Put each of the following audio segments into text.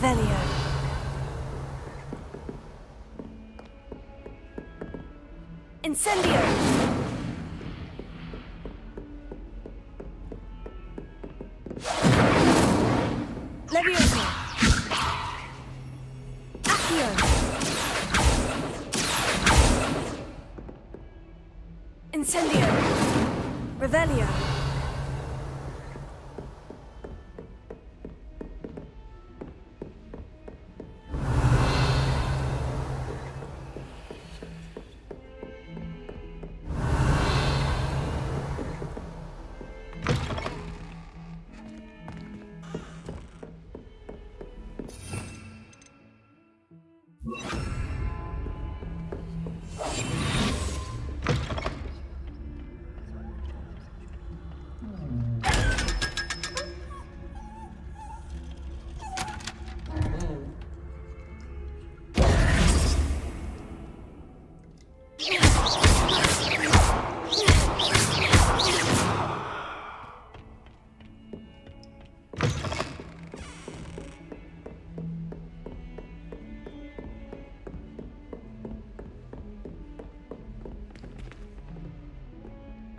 Revelio. Incendio. Levioso. Accio. Incendio. Revelio.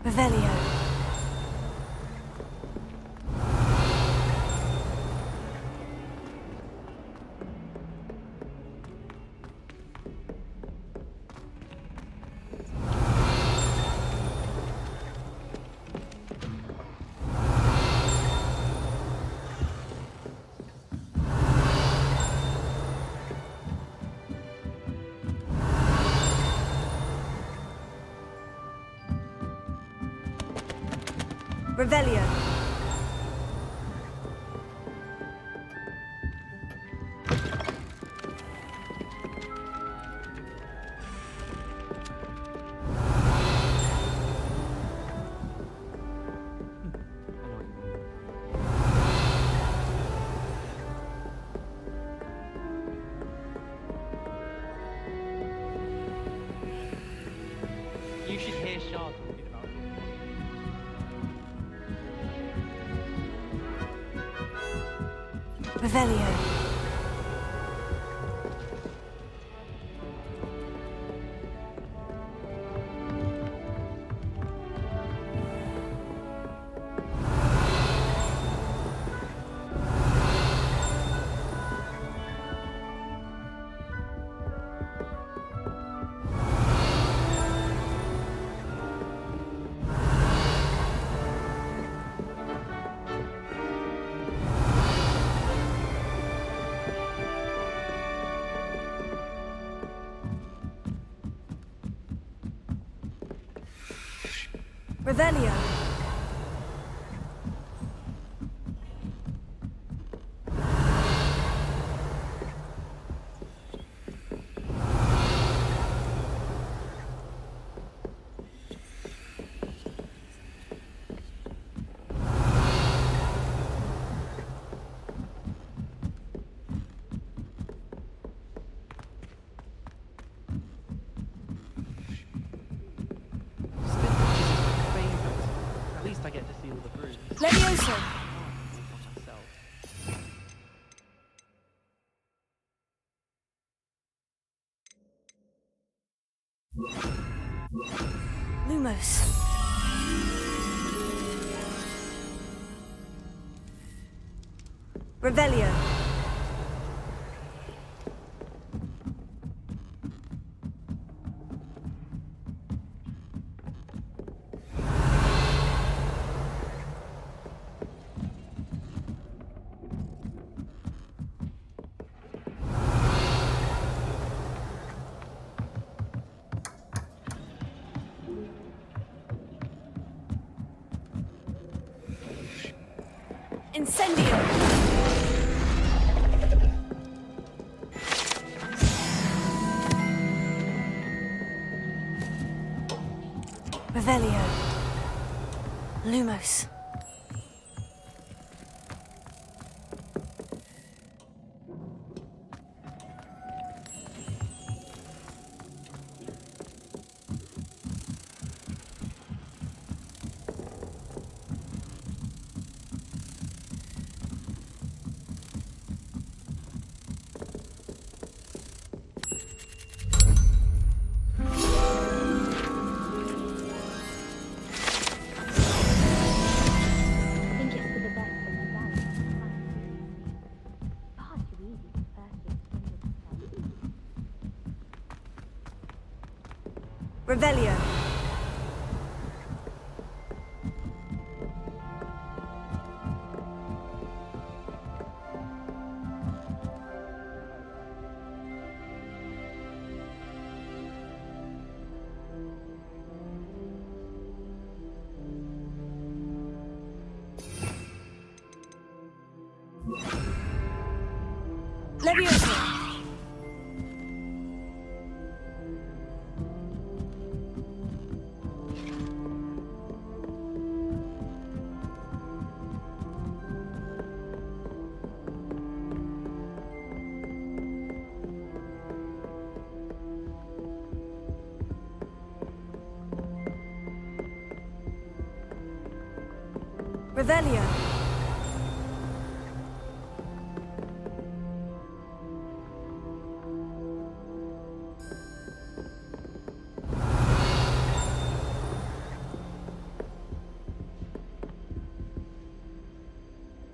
Revelio. Revelio. You should hear Shard talking about it. Revelio. Revelio. At least I get to see all the bruises. Levioso. Lumos. Revelio. Incendio. Revelio. Lumos. Revelio. Leviosa. Revelio.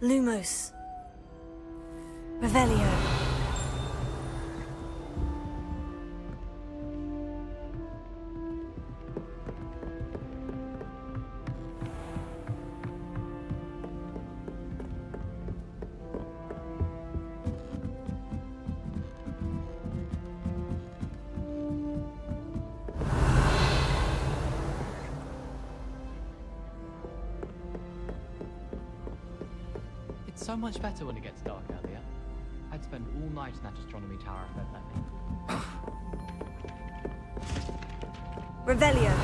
Lumos. Revelio. It's so much better when it gets dark earlier. I'd spend all night in that astronomy tower if they'd let me. Revelio.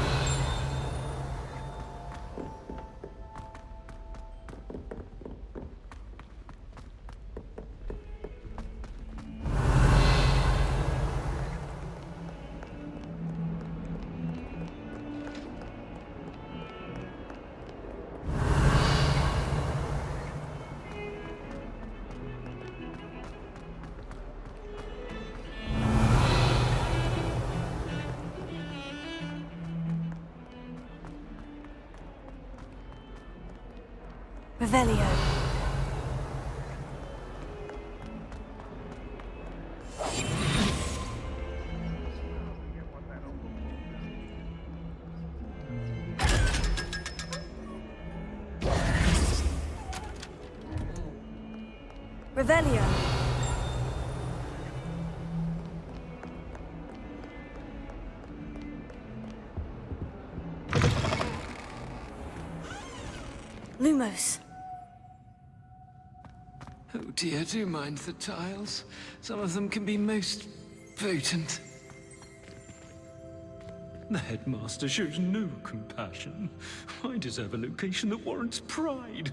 Revelio. Revelio. Lumos. Oh dear, do mind the tiles. Some of them can be most potent. The headmaster shows no compassion. I deserve a location that warrants pride,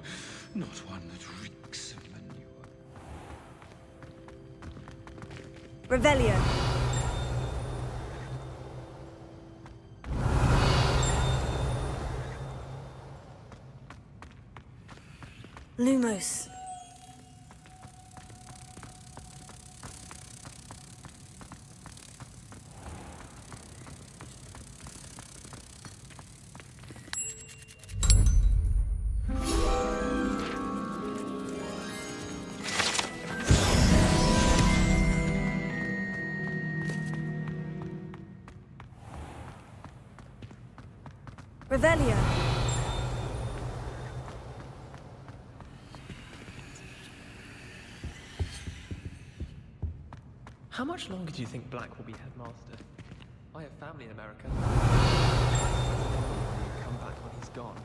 not one that reeks of manure. Revelio. Lumos. Revelio. How much longer do you think Black will be headmaster? I have family in America. Come back when he's gone.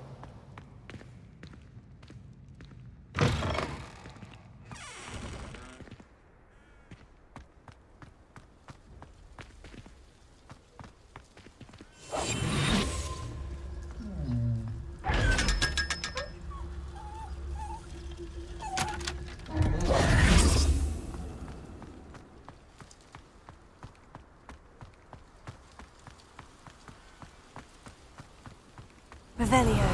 Revelio.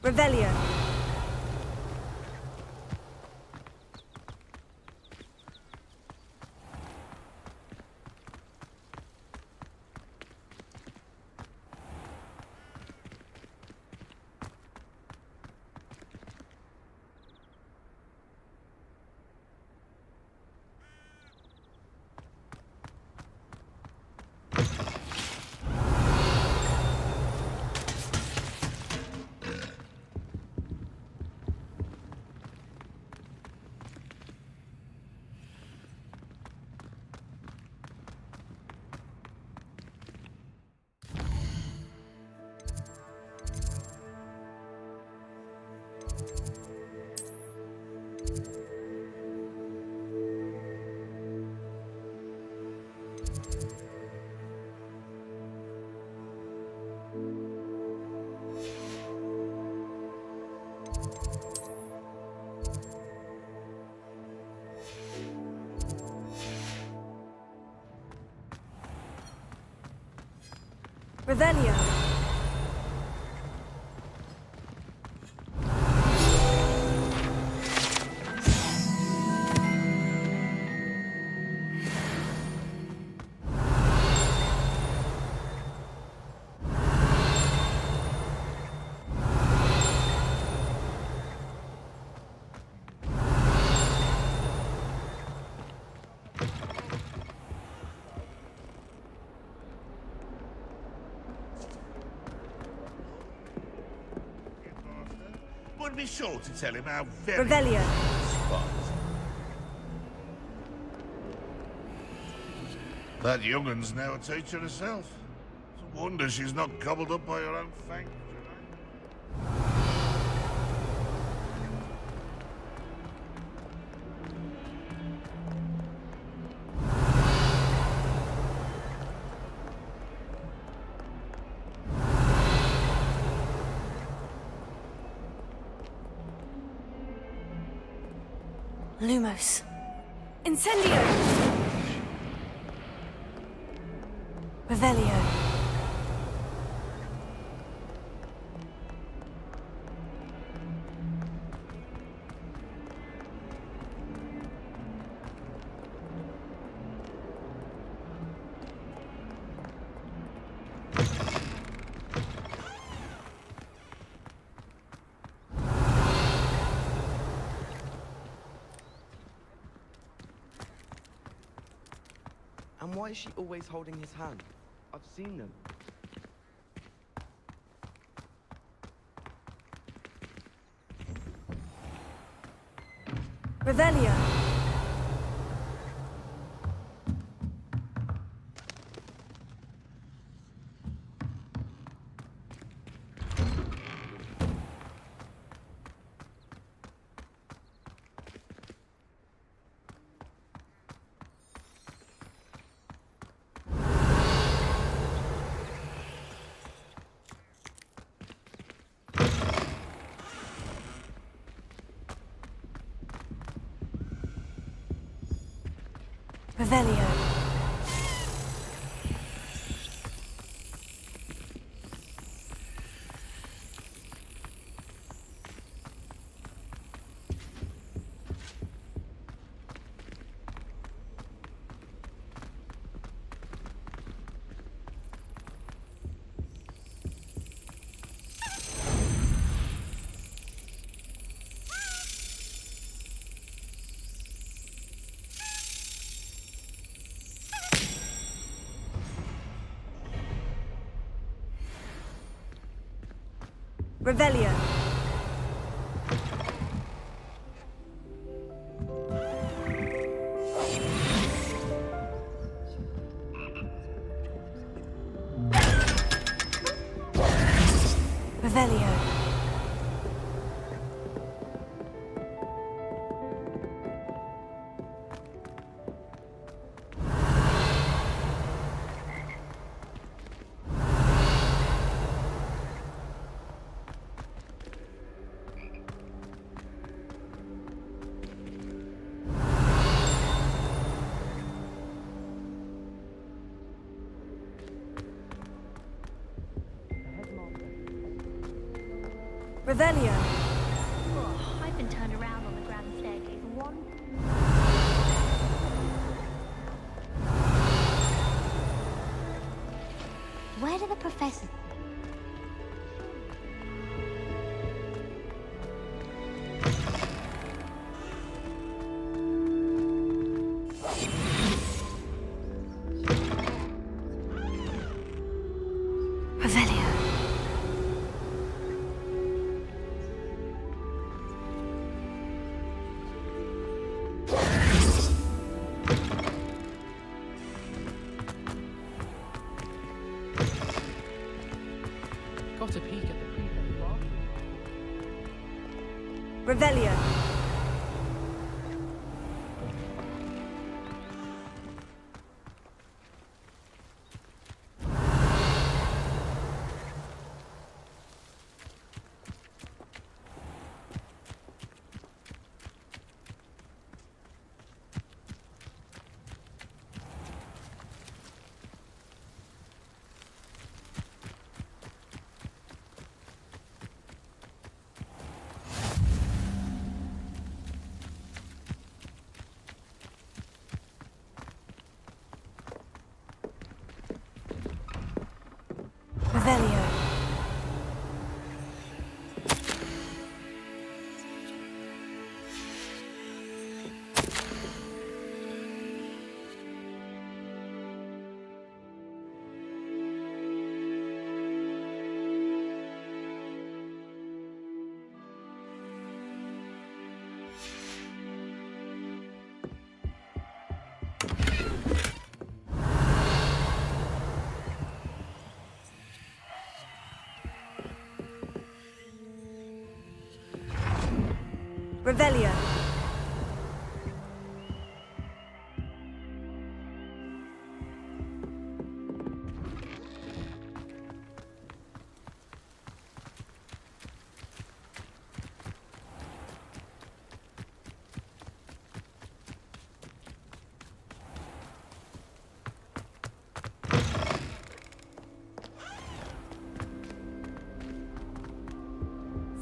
Revelio. Revelio. Would be sure to tell him how very Revelio. spot. That young'un's now a teacher herself. It's a wonder she's not gobbled up by her own fangs. Lumos. Incendio! Revelio. And why is she always holding his hand? I've seen them. Revelio. Revelio. Revelio. Revelio. Revelio. Oh, I've been turned around on the grand staircase once. Where do the professors... Revelio. Got a peek at the prefect bar. Revelio. Revelio. Revelio.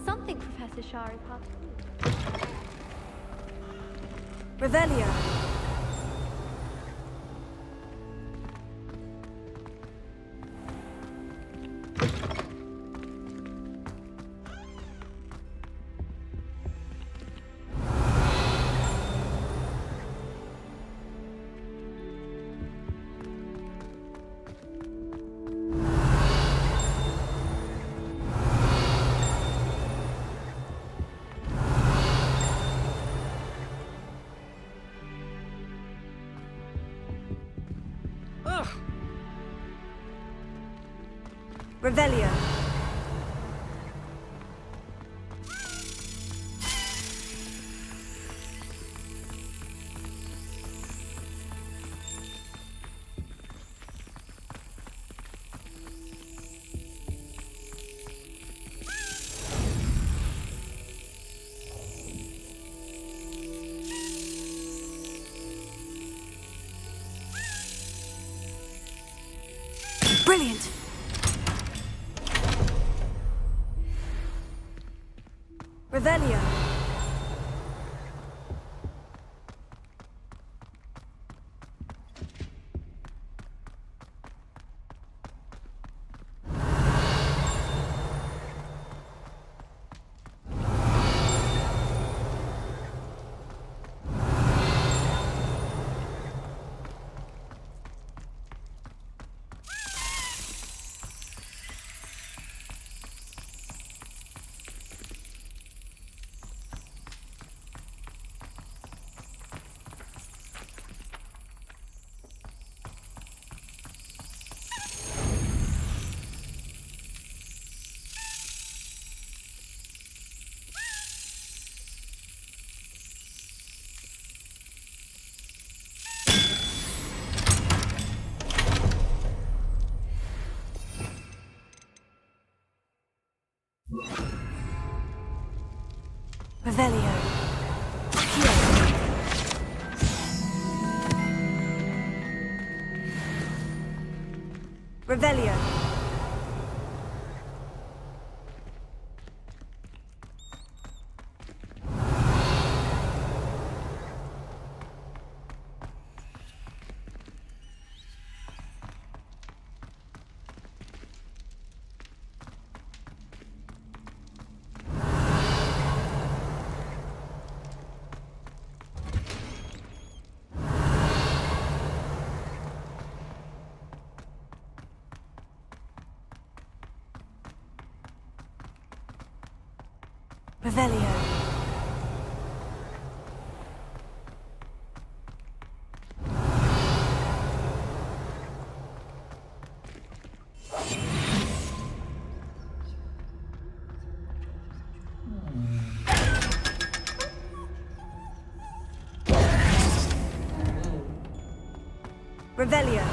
Something Professor Shari passed. Revelio. Revelio. Brilliant. Revelio. Revelio. Here. Revelio. Revelio. Revelio.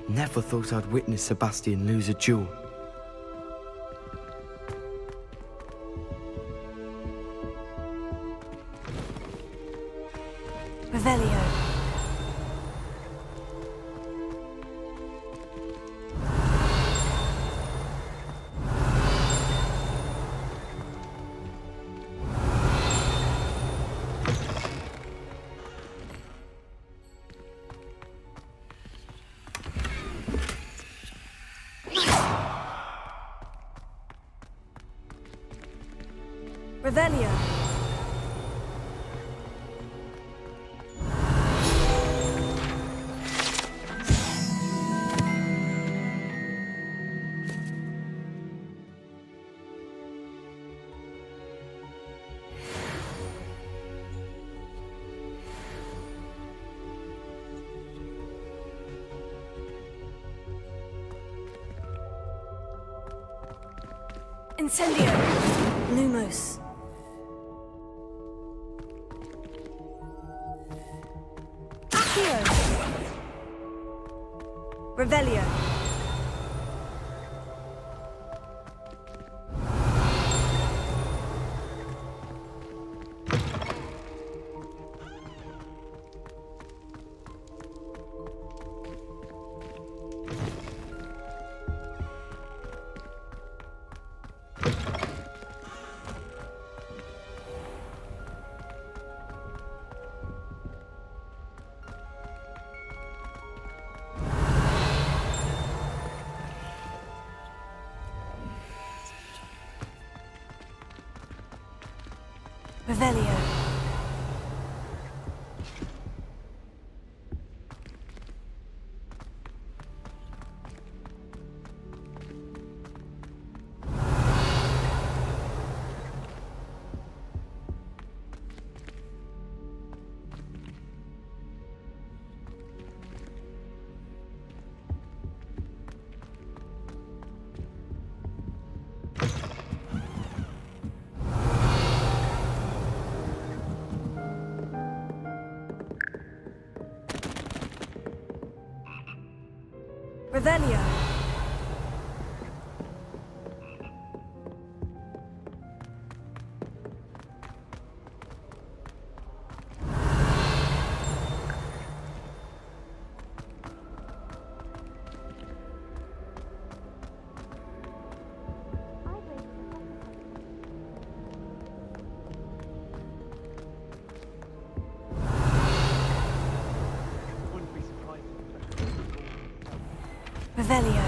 Never thought I'd witness Sebastian lose a duel. Revelio. Revelio. Incendio. Lumos. Revelio. Revelio. Revelio. Wouldn't be surprised. Revelio.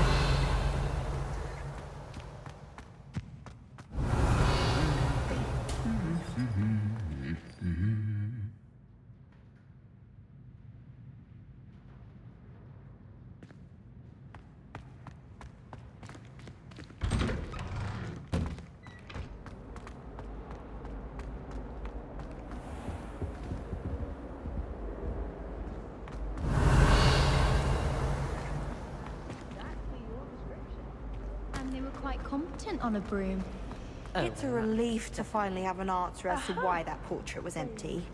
And they were quite competent on a broom. It's a relief to finally have an answer as to why that portrait was empty.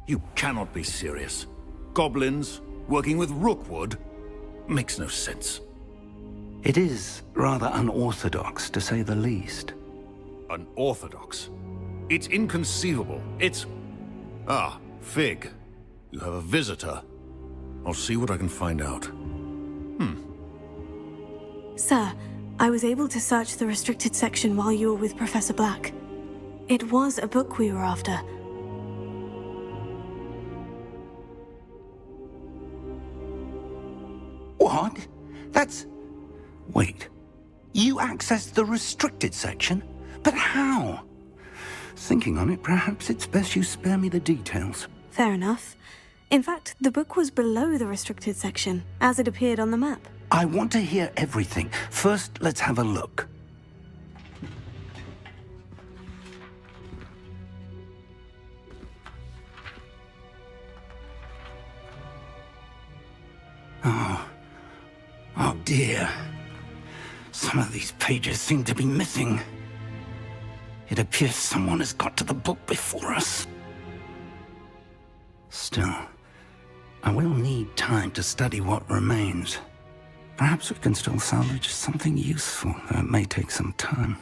You cannot be serious. Goblins, working with Rookwood? Makes no sense. It is rather unorthodox, to say the least. Unorthodox? It's inconceivable. It's... Ah, Fig. You have a visitor. I'll see what I can find out. Sir, I was able to search the restricted section while you were with Professor Black. It was a book we were after. What? That's... Wait. You accessed the restricted section? But how? Thinking on it, perhaps it's best you spare me the details. Fair enough. In fact, the book was below the restricted section, as it appeared on the map. I want to hear everything. First, let's have a look. Oh dear. Some of these pages seem to be missing. It appears someone has got to the book before us. Still, I will need time to study what remains. Perhaps we can still salvage something useful, though it may take some time.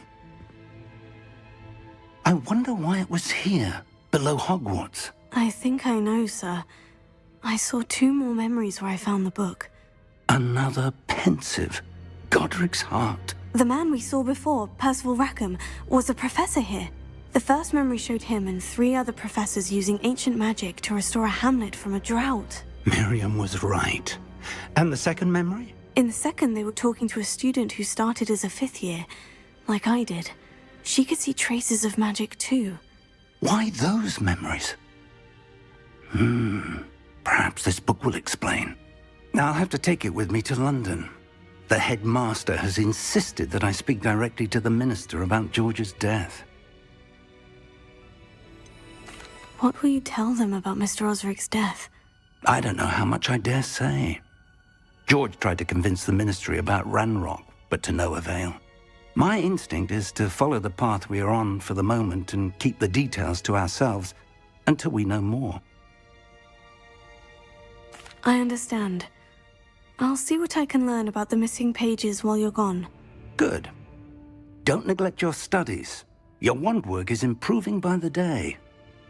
I wonder why it was here, below Hogwarts. I think I know, sir. I saw 2 more memories where I found the book. Another pensive. Godric's heart. The man we saw before, Percival Rackham, was a professor here. The first memory showed him and 3 other professors using ancient magic to restore a hamlet from a drought. Miriam was right. And the second memory? In the second, they were talking to a student who started as a 5th year, like I did. She could see traces of magic too. Why those memories? Perhaps this book will explain. Now I'll have to take it with me to London. The headmaster has insisted that I speak directly to the minister about George's death. What will you tell them about Mr. Osric's death? I don't know how much I dare say. George tried to convince the ministry about Ranrock, but to no avail. My instinct is to follow the path we are on for the moment and keep the details to ourselves until we know more. I understand. I'll see what I can learn about the missing pages while you're gone. Good. Don't neglect your studies. Your wand work is improving by the day.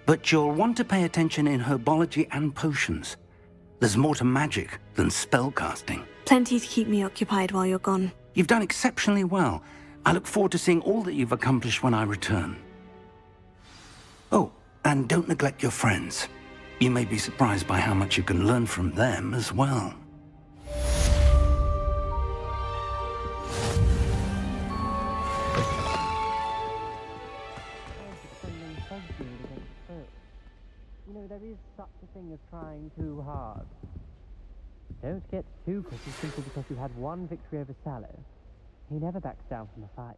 But you'll want to pay attention in herbology and potions. There's more to magic than spellcasting. Plenty to keep me occupied while you're gone. You've done exceptionally well. I look forward to seeing all that you've accomplished when I return. Oh, and don't neglect your friends. You may be surprised by how much you can learn from them as well. You know, there is such a thing as trying too hard. Don't get too cocky simply because you had one victory over Sallow. He never backs down from a fight.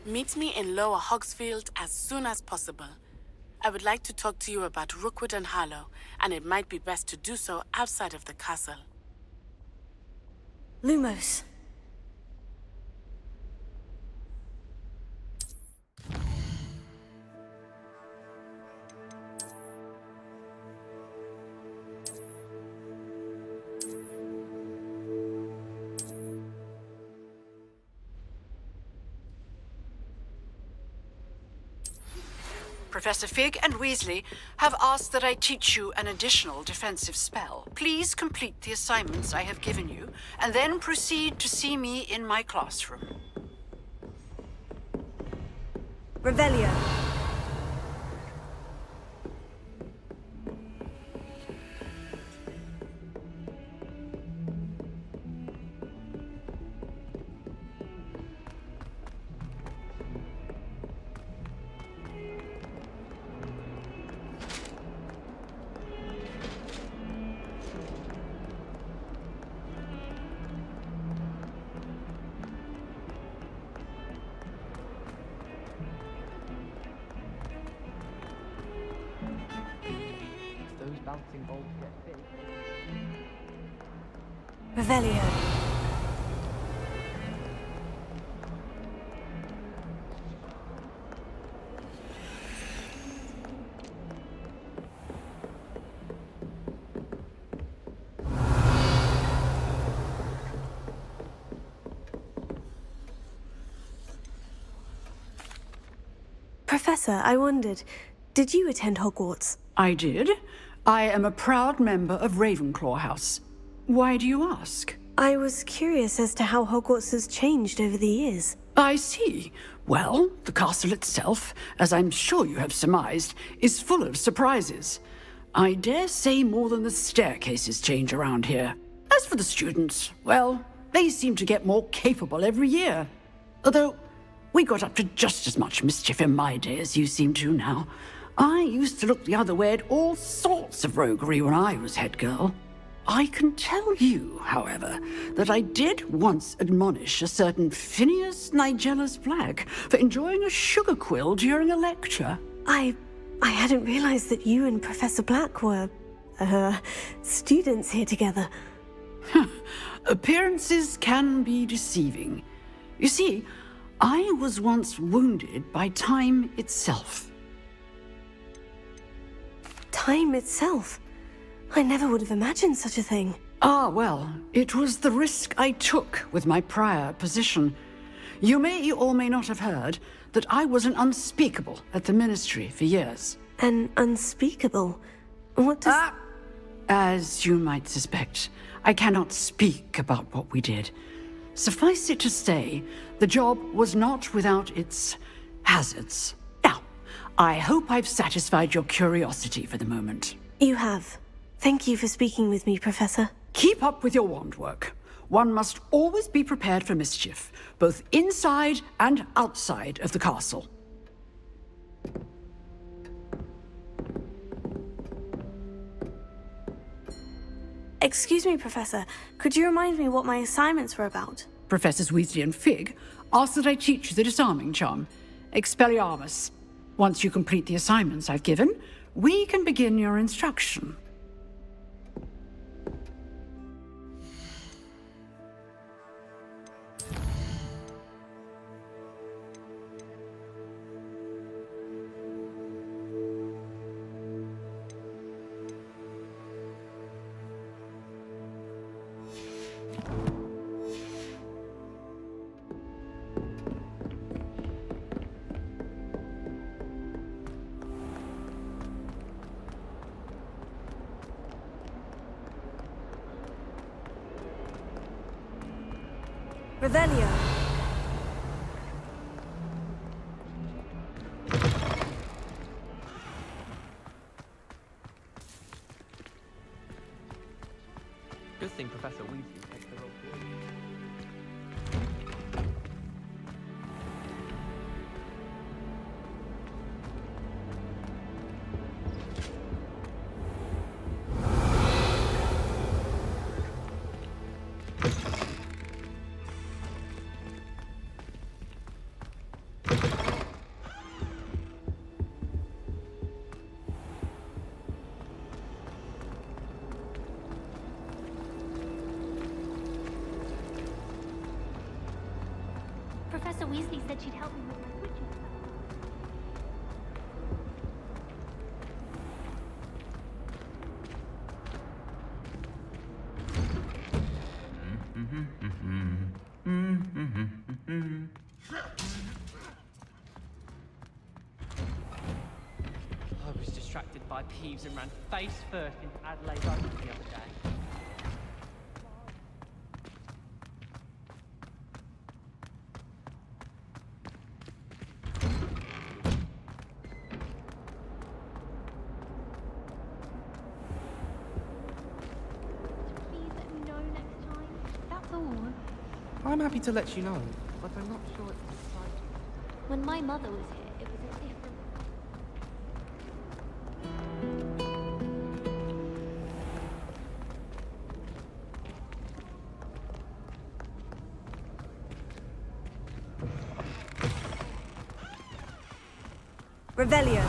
Meet me in Lower Hogsfield as soon as possible. I would like to talk to you about Rookwood and Harlow, and it might be best to do so outside of the castle. Lumos. Professor Fig and Weasley have asked that I teach you an additional defensive spell. Please complete the assignments I have given you, and then proceed to see me in my classroom. Revelio. Those bouncing balls get big. Revelio. Professor, I wondered, did you attend Hogwarts? I did. I am a proud member of Ravenclaw House. Why do you ask? I was curious as to how Hogwarts has changed over the years. I see. Well, the castle itself, as I'm sure you have surmised, is full of surprises. I dare say more than the staircases change around here. As for the students, well, they seem to get more capable every year. Although, we got up to just as much mischief in my day as you seem to now. I used to look the other way at all sorts of roguery when I was head girl. I can tell you, however, that I did once admonish a certain Phineas Nigellus Black for enjoying a sugar quill during a lecture. I hadn't realized that you and Professor Black were, students here together. Appearances can be deceiving. You see, I was once wounded by time itself. Time itself? I never would have imagined such a thing. Ah, well, it was the risk I took with my prior position. You may or may not have heard that I was an unspeakable at the Ministry for years. An unspeakable? What does... As you might suspect, I cannot speak about what we did. Suffice it to say, the job was not without its hazards. Now, I hope I've satisfied your curiosity for the moment. You have. Thank you for speaking with me, Professor. Keep up with your wand work. One must always be prepared for mischief, both inside and outside of the castle. Excuse me, Professor. Could you remind me what my assignments were about? Professors Weasley and Fig asked that I teach you the disarming charm, Expelliarmus. Once you complete the assignments I've given, we can begin your instruction. Revelio. Good thing Professor Weasley takes the role too. Professor Weasley said she'd help me with my witching spell. I was distracted by Peeves and ran face first into Adelaide's oven the other day. Please let me know next time. That's all. I'm happy to let you know, but I'm not sure it's exciting. When my mother was here, it was a different... Revelio.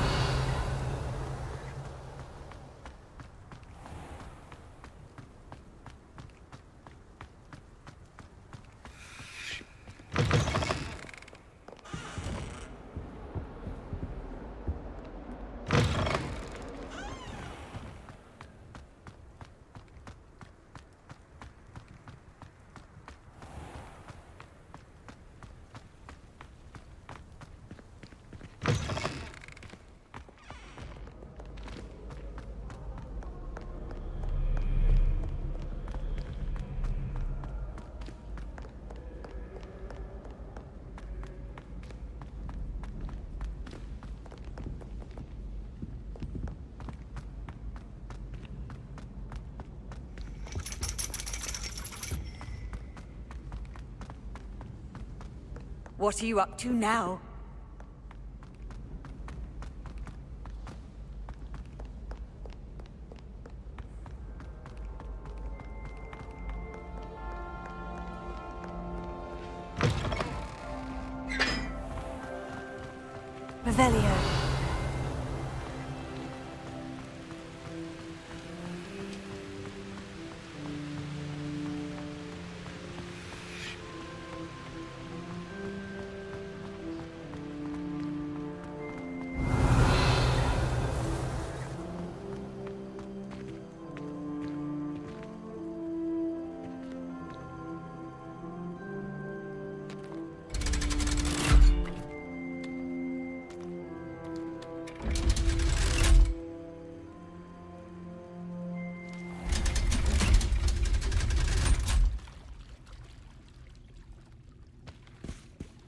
What are you up to now? Revelio.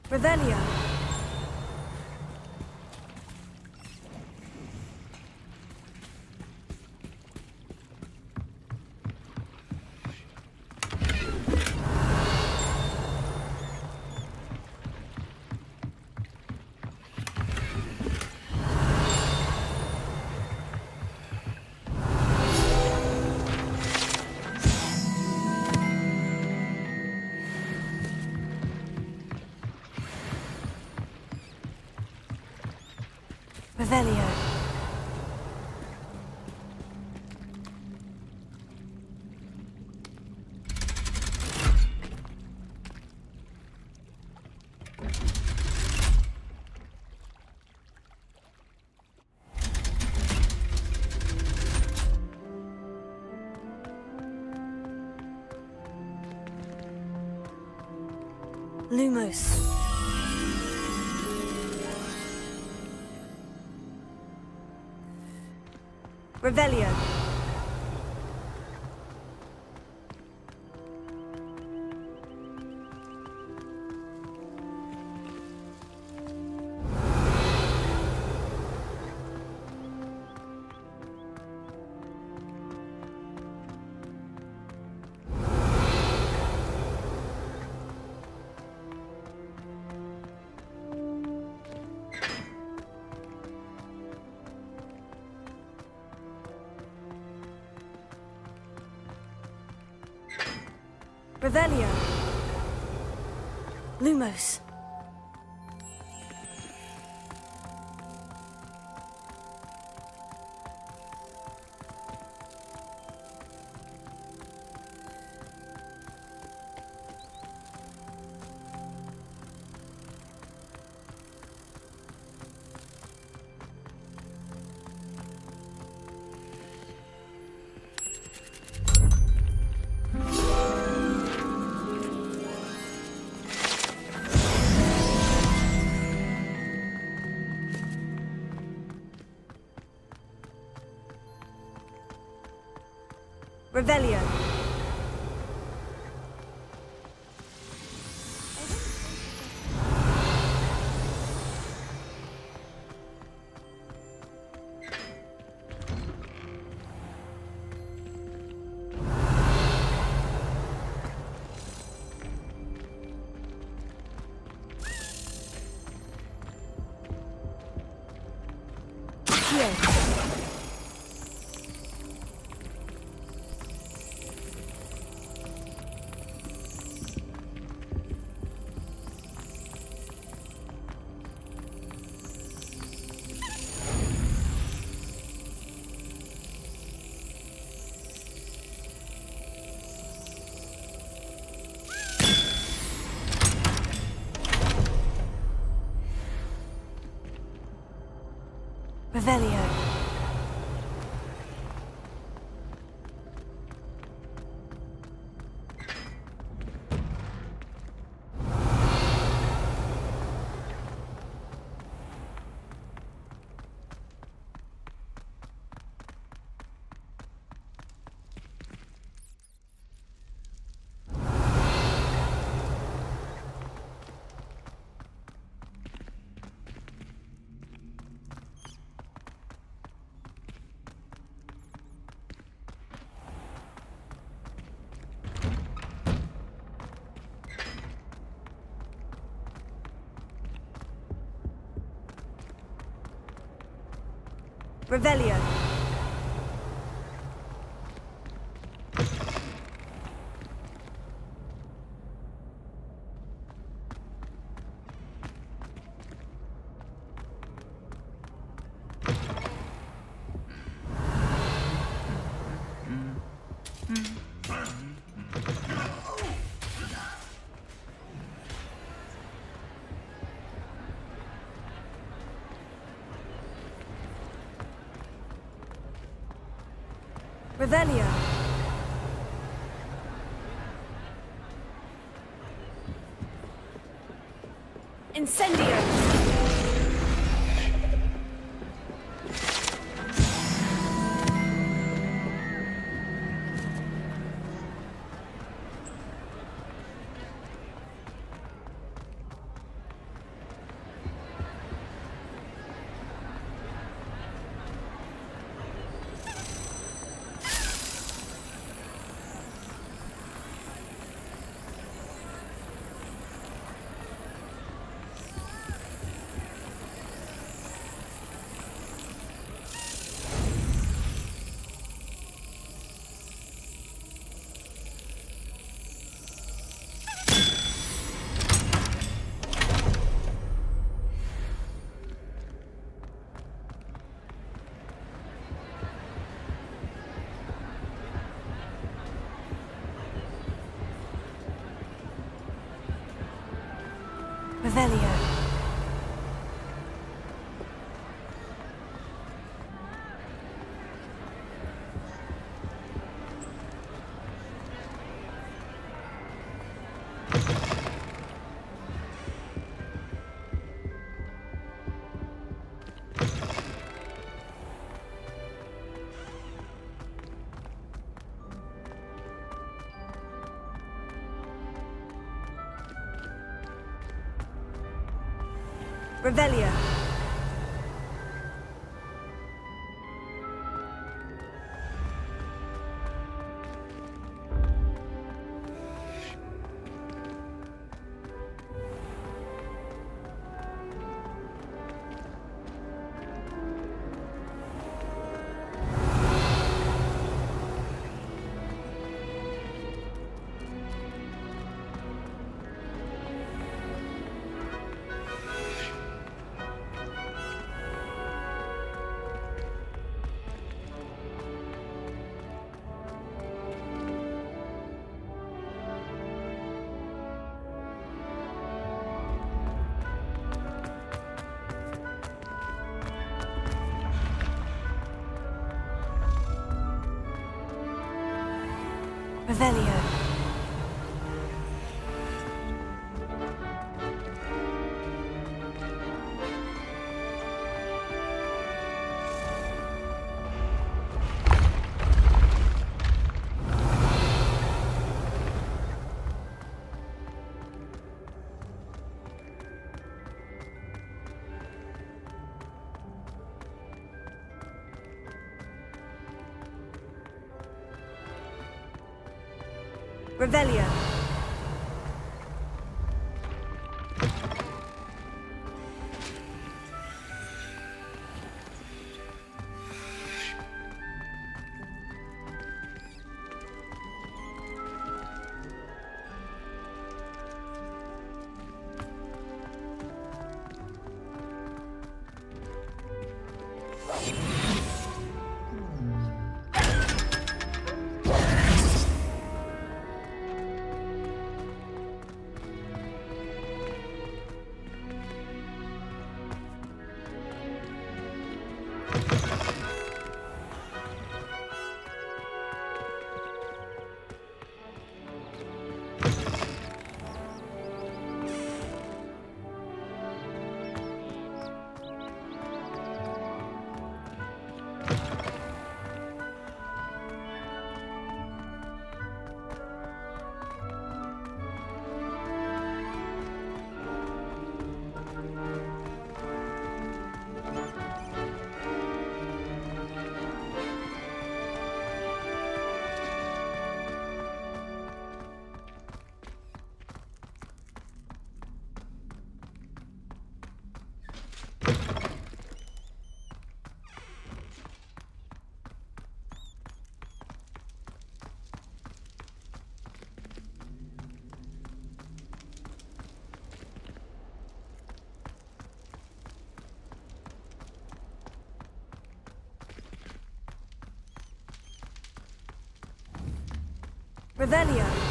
Revelio. Revelio. Lumos. Revelio. Revelio. Lumos. Revelio. Revelio. Revelio. Revelio. Incendio. Revelio. Revelio. Revelio. Revelio. Revelio.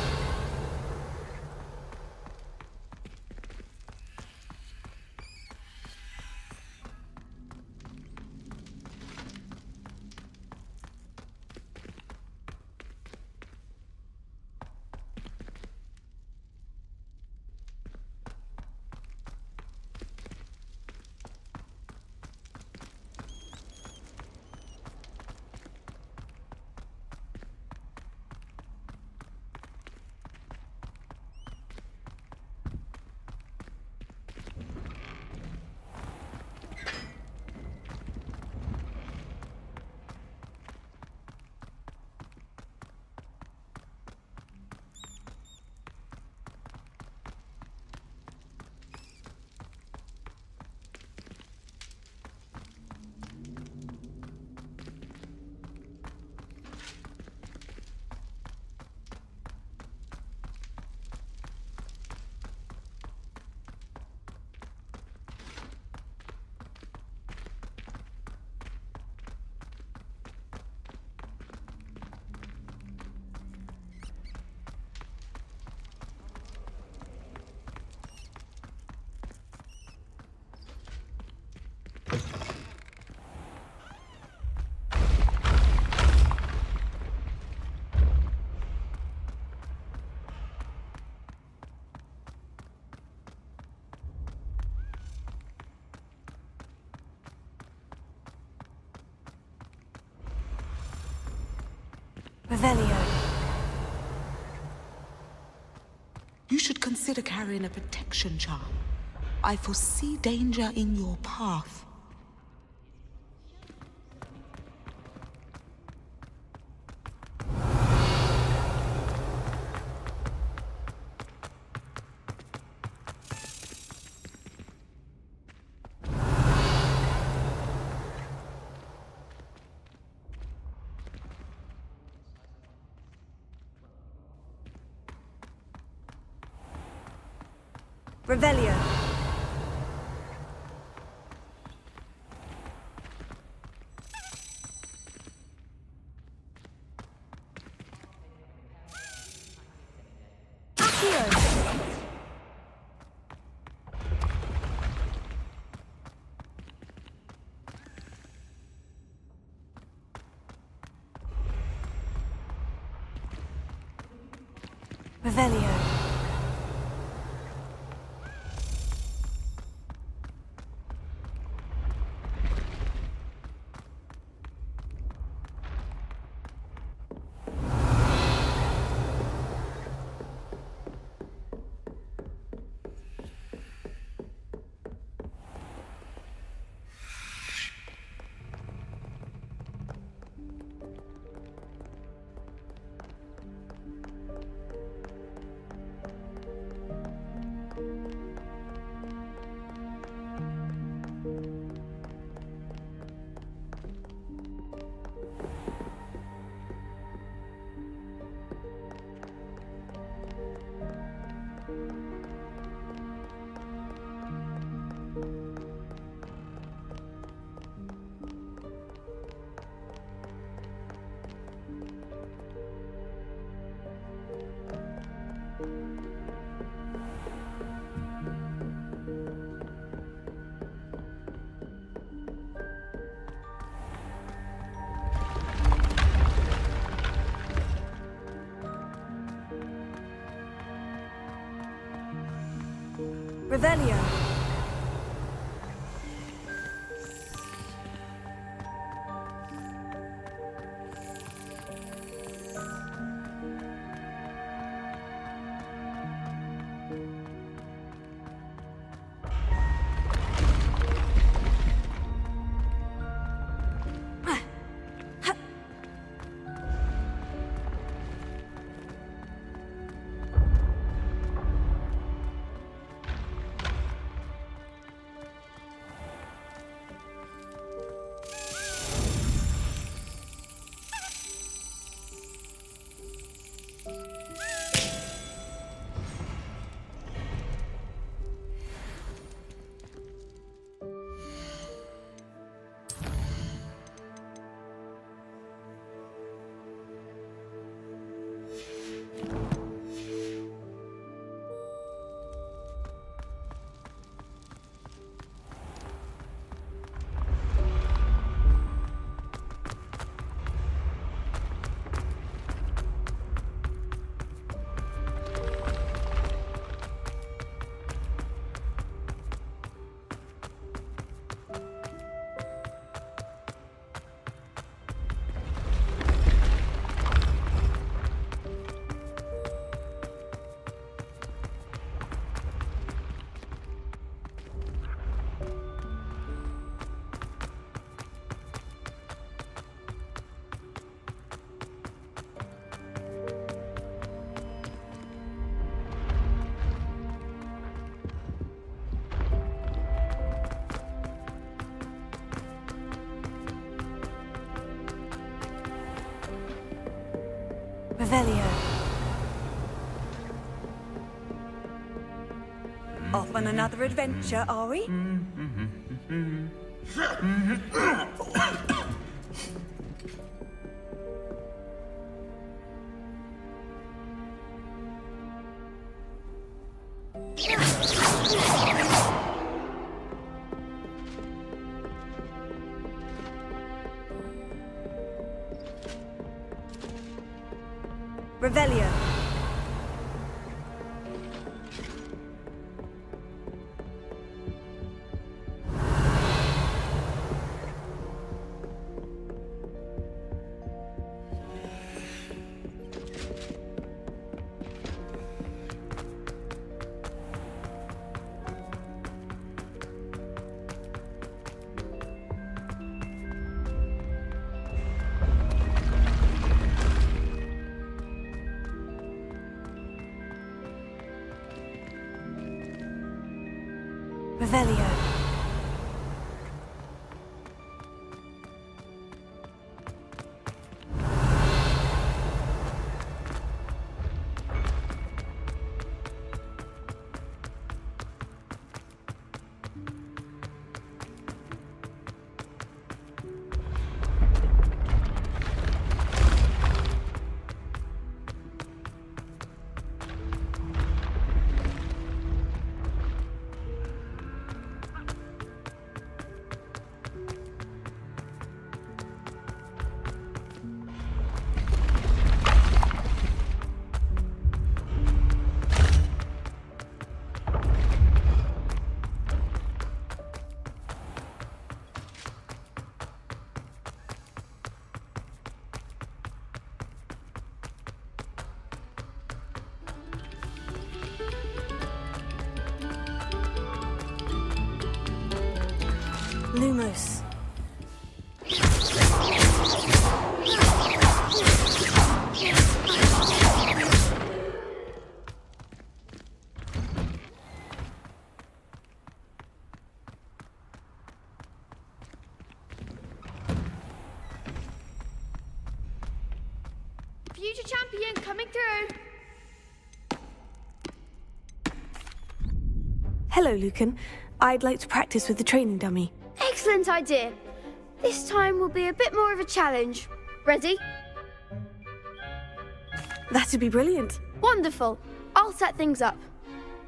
Revelio. You should consider carrying a protection charm. I foresee danger in your path. Revelio. Revelio. Revelio. Revelio. Off on another adventure, are we? Revelio. Revelio. Lumos. Future champion coming through. Hello, Lucan. I'd like to practice with the training dummy. Excellent idea. This time will be a bit more of a challenge. Ready? That'd be brilliant. Wonderful. I'll set things up.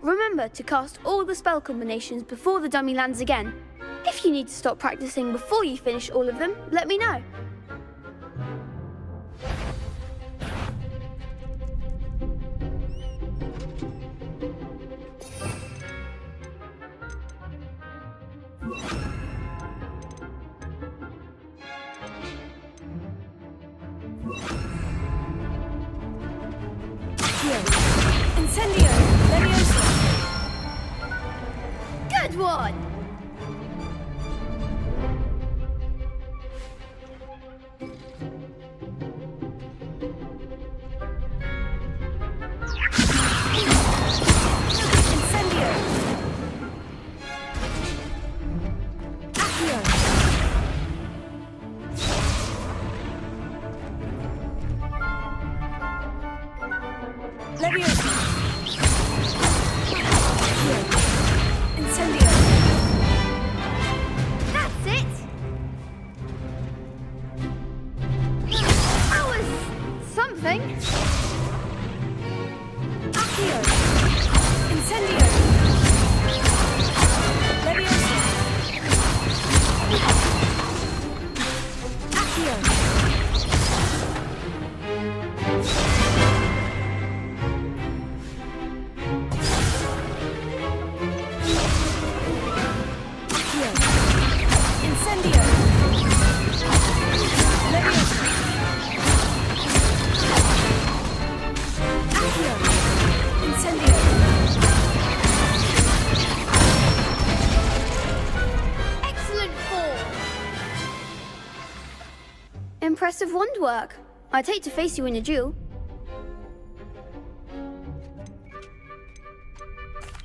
Remember to cast all the spell combinations before the dummy lands again. If you need to stop practicing before you finish all of them, let me know. Incendio! Leviosa! Good one! Incendio! Accio! Leviosa! Incendio! That's it! That was something. Accio! Incendio! Leviosa! Accio! Accio! Incendio! Leviosa! Accio! Incendio! Excellent form. Impressive wand work. I'd hate to face you in a duel.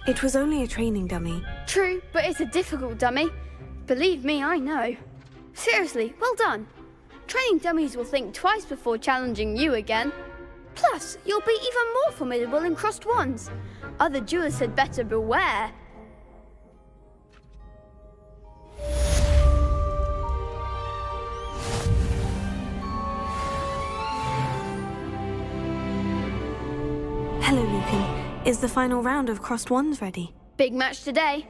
It was only a training dummy. True, but it's a difficult dummy. Believe me, I know. Seriously, well done. Training dummies will think twice before challenging you again. Plus, you'll be even more formidable in crossed wands. Other duelists had better beware. Hello, Lucan. Is the final round of crossed wands ready? Big match today.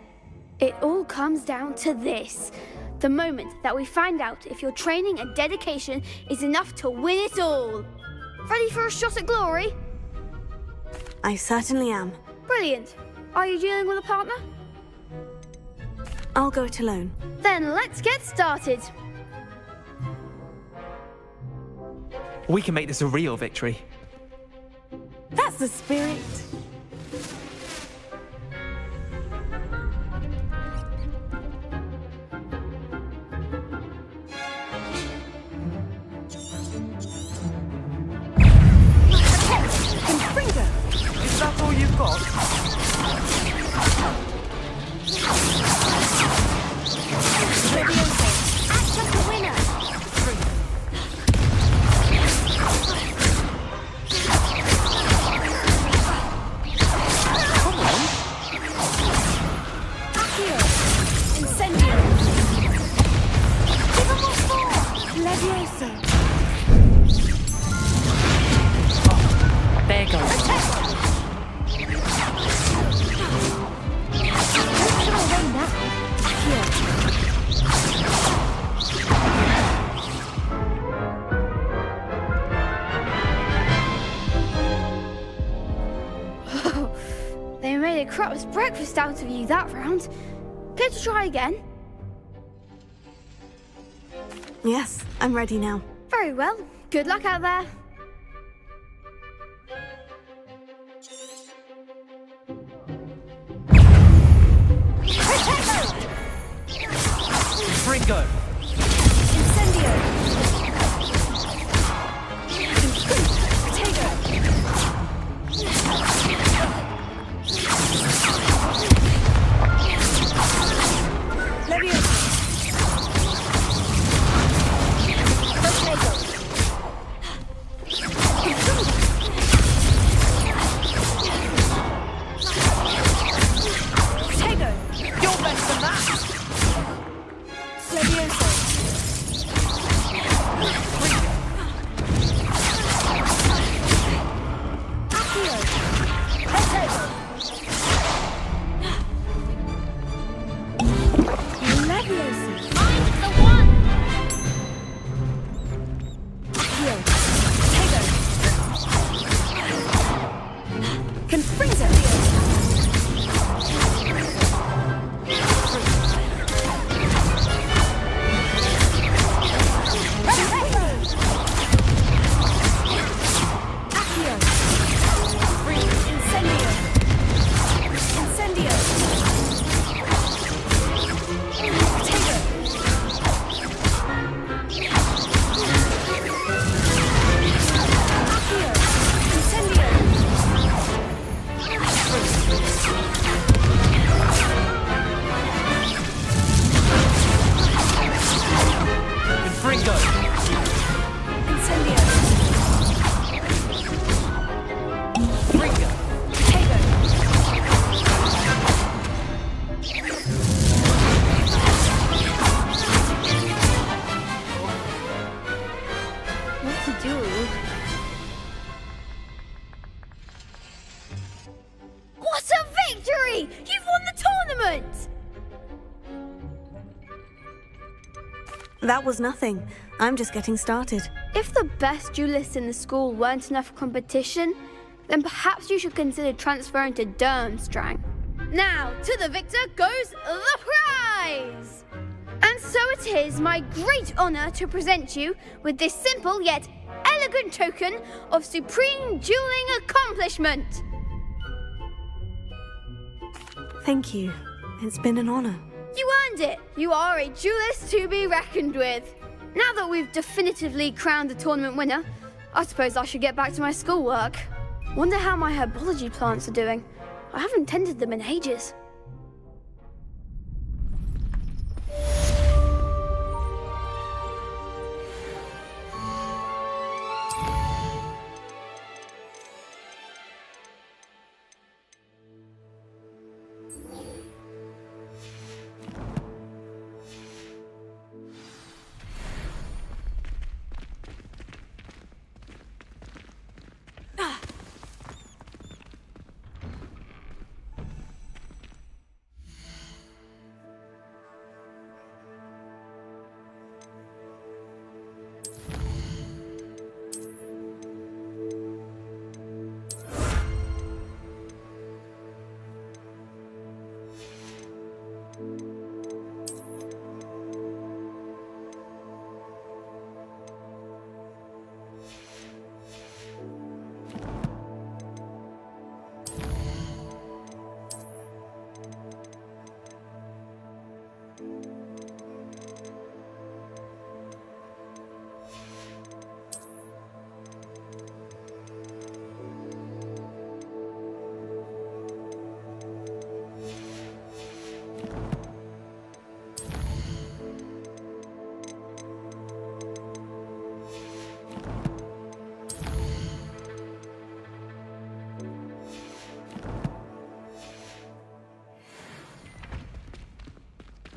It all comes down to this. The moment that we find out if your training and dedication is enough to win it all. Ready for a shot at glory? I certainly am. Brilliant. Are you dealing with a partner? I'll go it alone. Then let's get started. We can make this a real victory. That's the spirit. Is that all you've got? Leviosa! Act like a winner. Accio! Incendio! Give 'em more force! Leviosa! There goes. They made a crap's breakfast out of you that round. Care to try again? Yes, I'm ready now. Very well. Good luck out there. Fringo! Incendio! Potato! Leviosa! Potato! That was nothing. I'm just getting started. If the best duelists in the school weren't enough competition, then perhaps you should consider transferring to Durmstrang. Now, to the victor goes the prize! And so it is my great honour to present you with this simple yet elegant token of supreme dueling accomplishment. Thank you. It's been an honour. You earned it! You are a duelist to be reckoned with. Now that we've definitively crowned the tournament winner, I suppose I should get back to my schoolwork. Wonder how my herbology plants are doing. I haven't tended them in ages.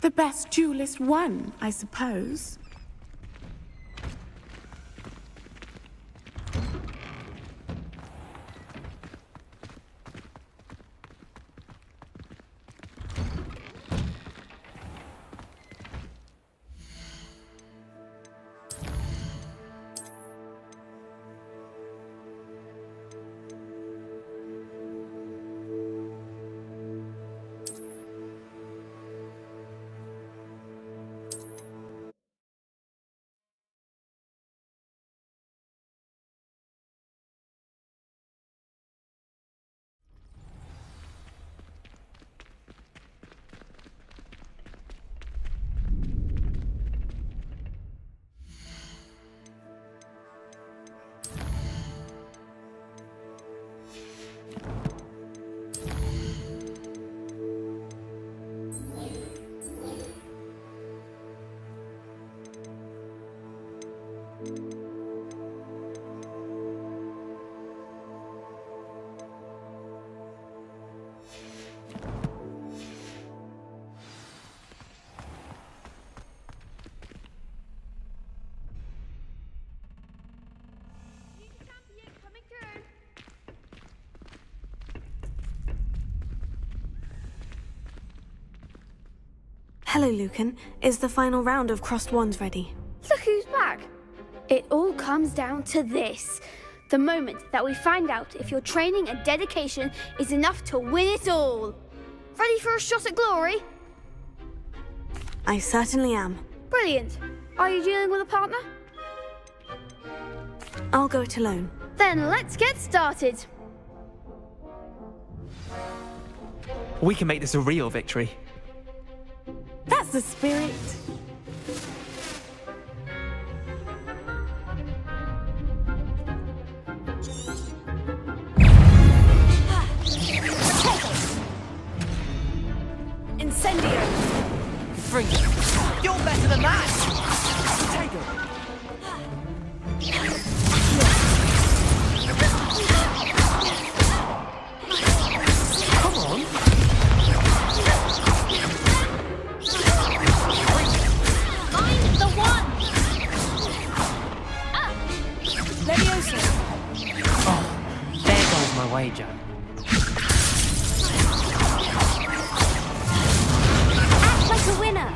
The best duelist won, I suppose. Hello, Lucan. Is the final round of Crossed Wands ready? Look who's back. It all comes down to this. The moment that we find out if your training and dedication is enough to win it all. Ready for a shot at glory? I certainly am. Brilliant. Are you dealing with a partner? I'll go it alone. Then let's get started. We can make this a real victory. That's the spirit. Incendio! Bring it. You're better than that! Take it. Come on! Find the one! Leviosa! Oh, there goes my wager. Act like a winner!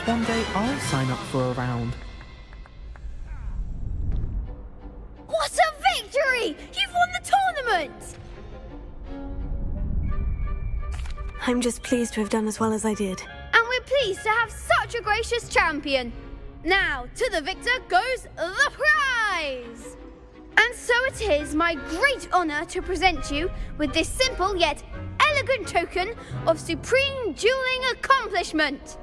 one day I'll sign up for a round. What a victory! You've won the tournament! I'm just pleased to have done as well as I did. And we're pleased to have such a gracious champion. Now, to the victor goes the prize! And so it is my great honour to present you with this simple yet elegant token of supreme dueling accomplishment.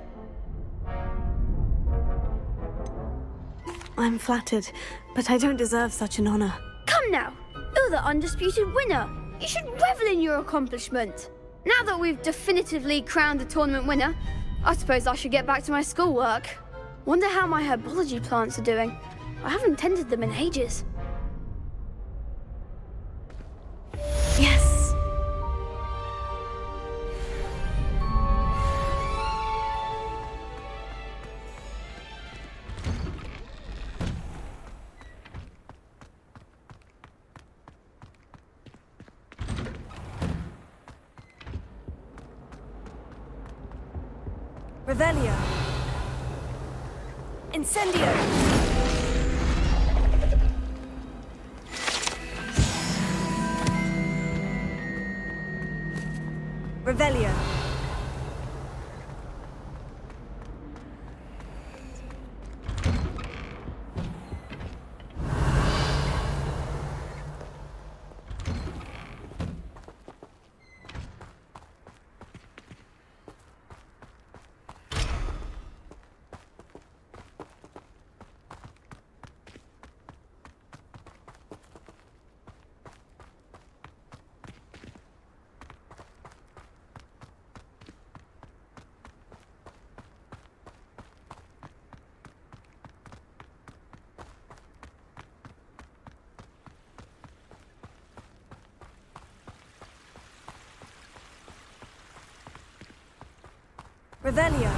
I'm flattered, but I don't deserve such an honour. Come now, you're the undisputed winner. You should revel in your accomplishment. Now that we've definitively crowned the tournament winner, I suppose I should get back to my schoolwork. Wonder how my herbology plants are doing. I haven't tended them in ages. Yes! Revelio. Incendio. Revelio. Revelio.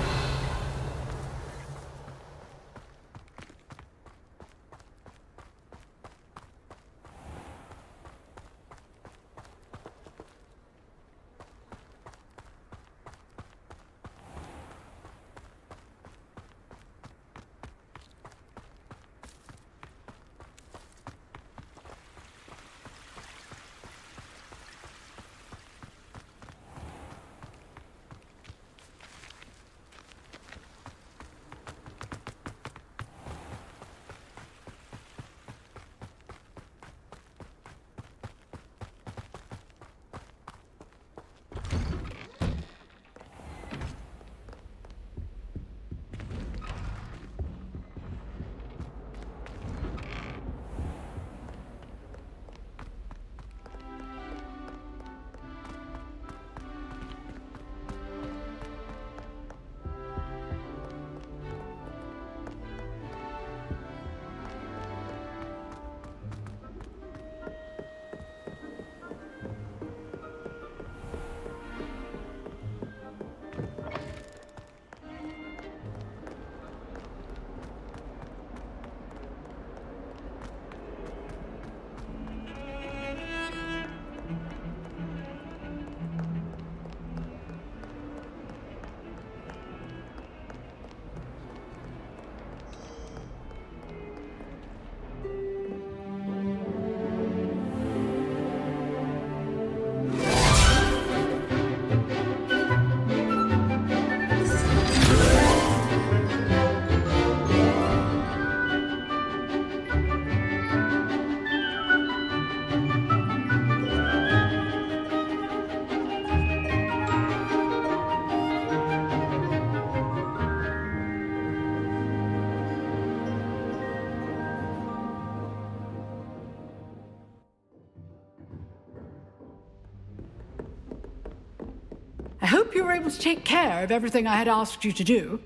I hope you were able to take care of everything I had asked you to do.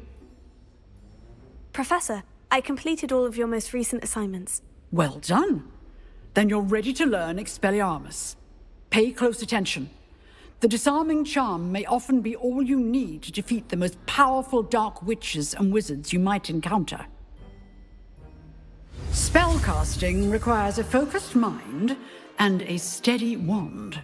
Professor, I completed all of your most recent assignments. Well done. Then you're ready to learn Expelliarmus. Pay close attention. The disarming charm may often be all you need to defeat the most powerful dark witches and wizards you might encounter. Spellcasting requires a focused mind and a steady wand.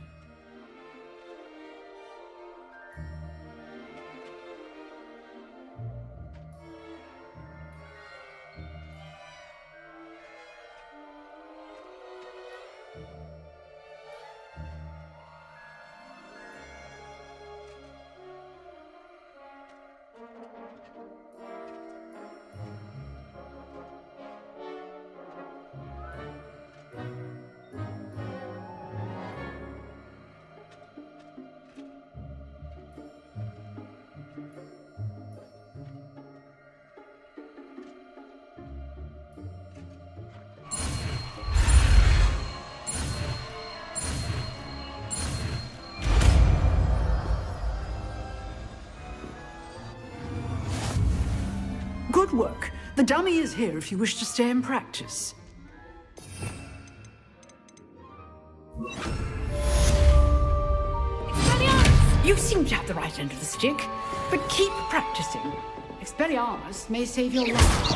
work. The dummy is here if you wish to stay and practice. You seem to have the right end of the stick, but keep practicing. Expelliarmus may save your life.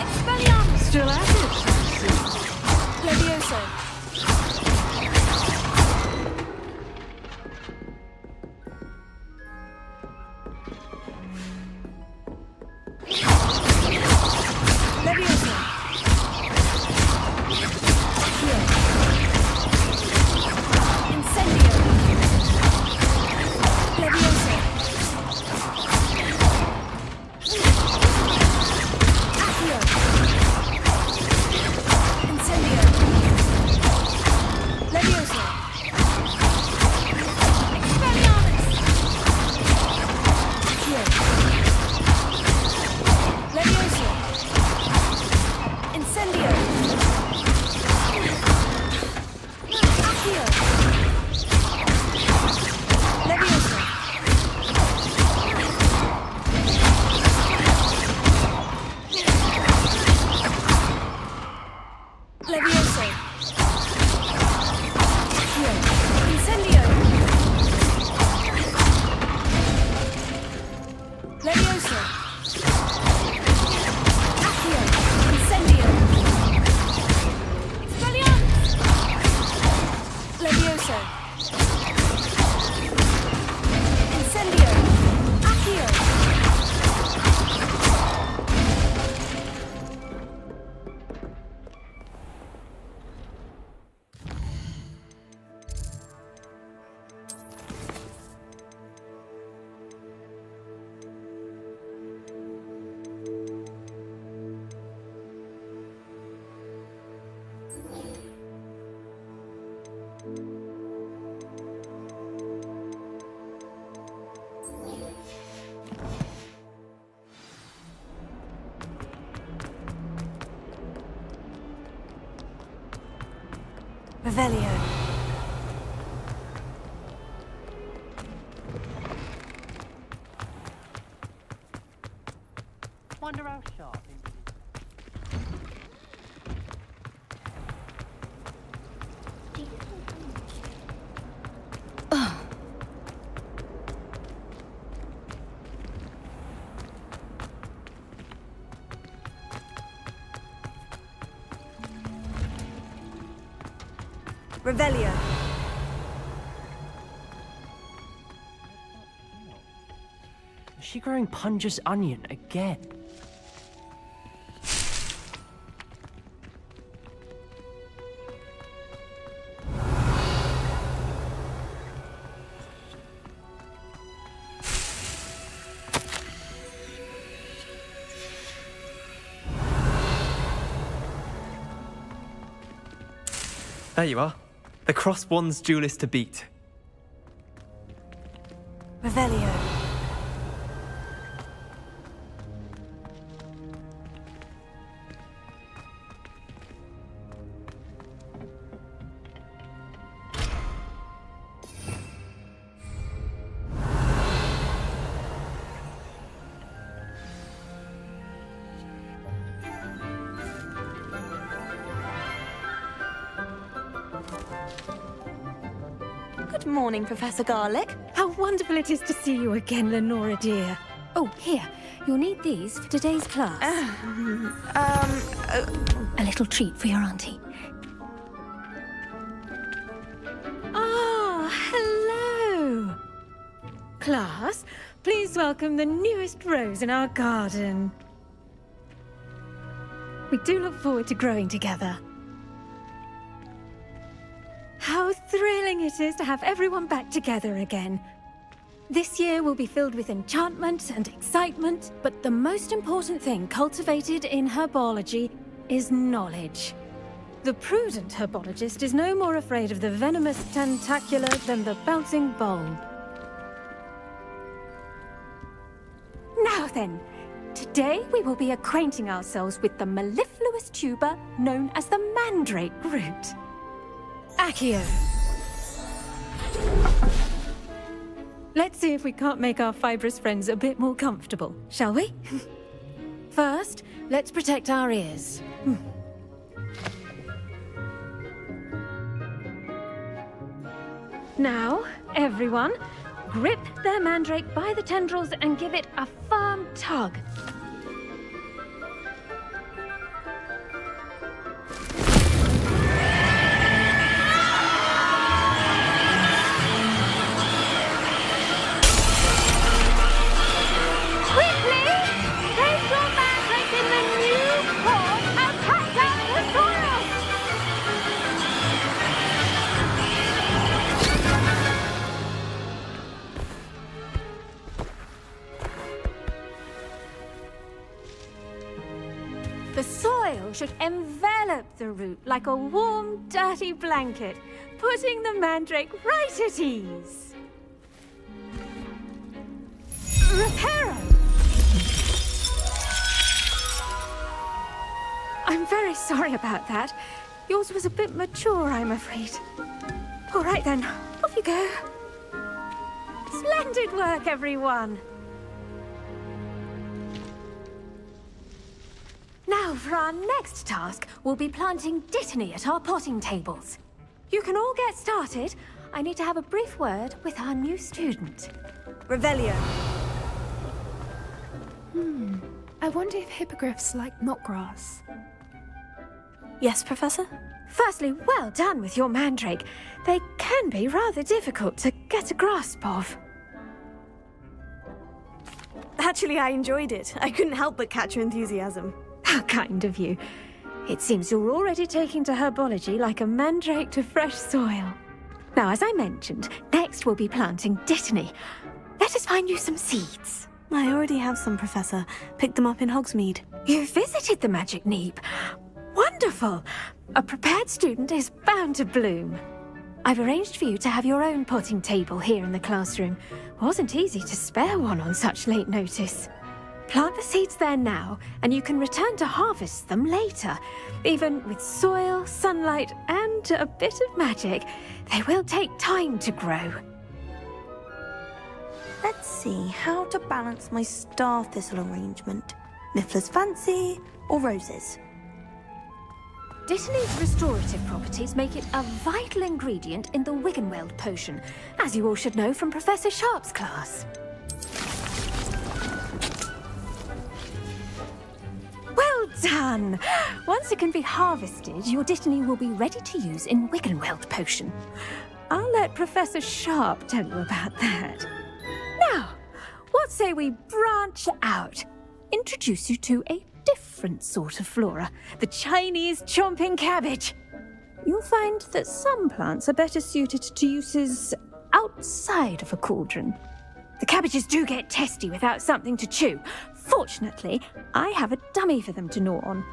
Expelliarmus! Still at it? Levioso. Levioso. Incendio. Levioso. Accio. Incendio. Levioso. Expelliarmus. Accio. Levioso. Incendio. Accio. Levioso. Levioso. Accio. Incendio. Levioso. Accio. Incendio. Expelliarmus. Levioso. Incendio. Accio. Revelio. Wonder how sharp he Revelio. is she growing Punja's onion again? There you are. The cross wands duelist to beat. Revelio. Good morning, Professor Garlick. How wonderful it is to see you again, Lenora dear. Oh, here. You'll need these for today's class. A little treat for your auntie. Ah, hello. Class, please welcome the newest rose in our garden. We do look forward to growing together. How thrilling it is to have everyone back together again. This year will be filled with enchantment and excitement, but the most important thing cultivated in herbology is knowledge. The prudent herbologist is no more afraid of the venomous tentacula than the bouncing bulb. Now then, today we will be acquainting ourselves with the mellifluous tuber known as the mandrake root. Accio. Let's see if we can't make our fibrous friends a bit more comfortable, shall we? First, let's protect our ears. Now, everyone, grip their mandrake by the tendrils and give it a firm tug. Quickly! Place your mandrake in the new port and cut down the soil! The soil should envelop the root like a warm, dirty blanket, putting the mandrake right at ease. Reparo! I'm very sorry about that. Yours was a bit mature, I'm afraid. All right then, off you go. Splendid work, everyone. Now, for our next task, we'll be planting Dittany at our potting tables. You can all get started. I need to have a brief word with our new student. Revelio. I wonder if hippogriffs like knotgrass. Yes, Professor? Firstly, well done with your mandrake. They can be rather difficult to get a grasp of. Actually, I enjoyed it. I couldn't help but catch your enthusiasm. How kind of you. It seems you're already taking to herbology like a mandrake to fresh soil. Now, as I mentioned, next we'll be planting Dittany. Let us find you some seeds. I already have some, Professor. Picked them up in Hogsmeade. You visited the Magic Neep. Wonderful! A prepared student is bound to bloom. I've arranged for you to have your own potting table here in the classroom. Wasn't easy to spare one on such late notice. Plant the seeds there now, and you can return to harvest them later. Even with soil, sunlight, and a bit of magic, they will take time to grow. Let's see how to balance my star thistle arrangement. Niffler's fancy or roses? Dittany's restorative properties make it a vital ingredient in the Wiggenweld potion, as you all should know from Professor Sharp's class. Well done! Once it can be harvested, your Dittany will be ready to use in Wiggenweld potion. I'll let Professor Sharp tell you about that. Now, what say we branch out? Introduce you to a different sort of flora, the Chinese chomping cabbage. You'll find that some plants are better suited to uses outside of a cauldron. The cabbages do get testy without something to chew. Fortunately, I have a dummy for them to gnaw on.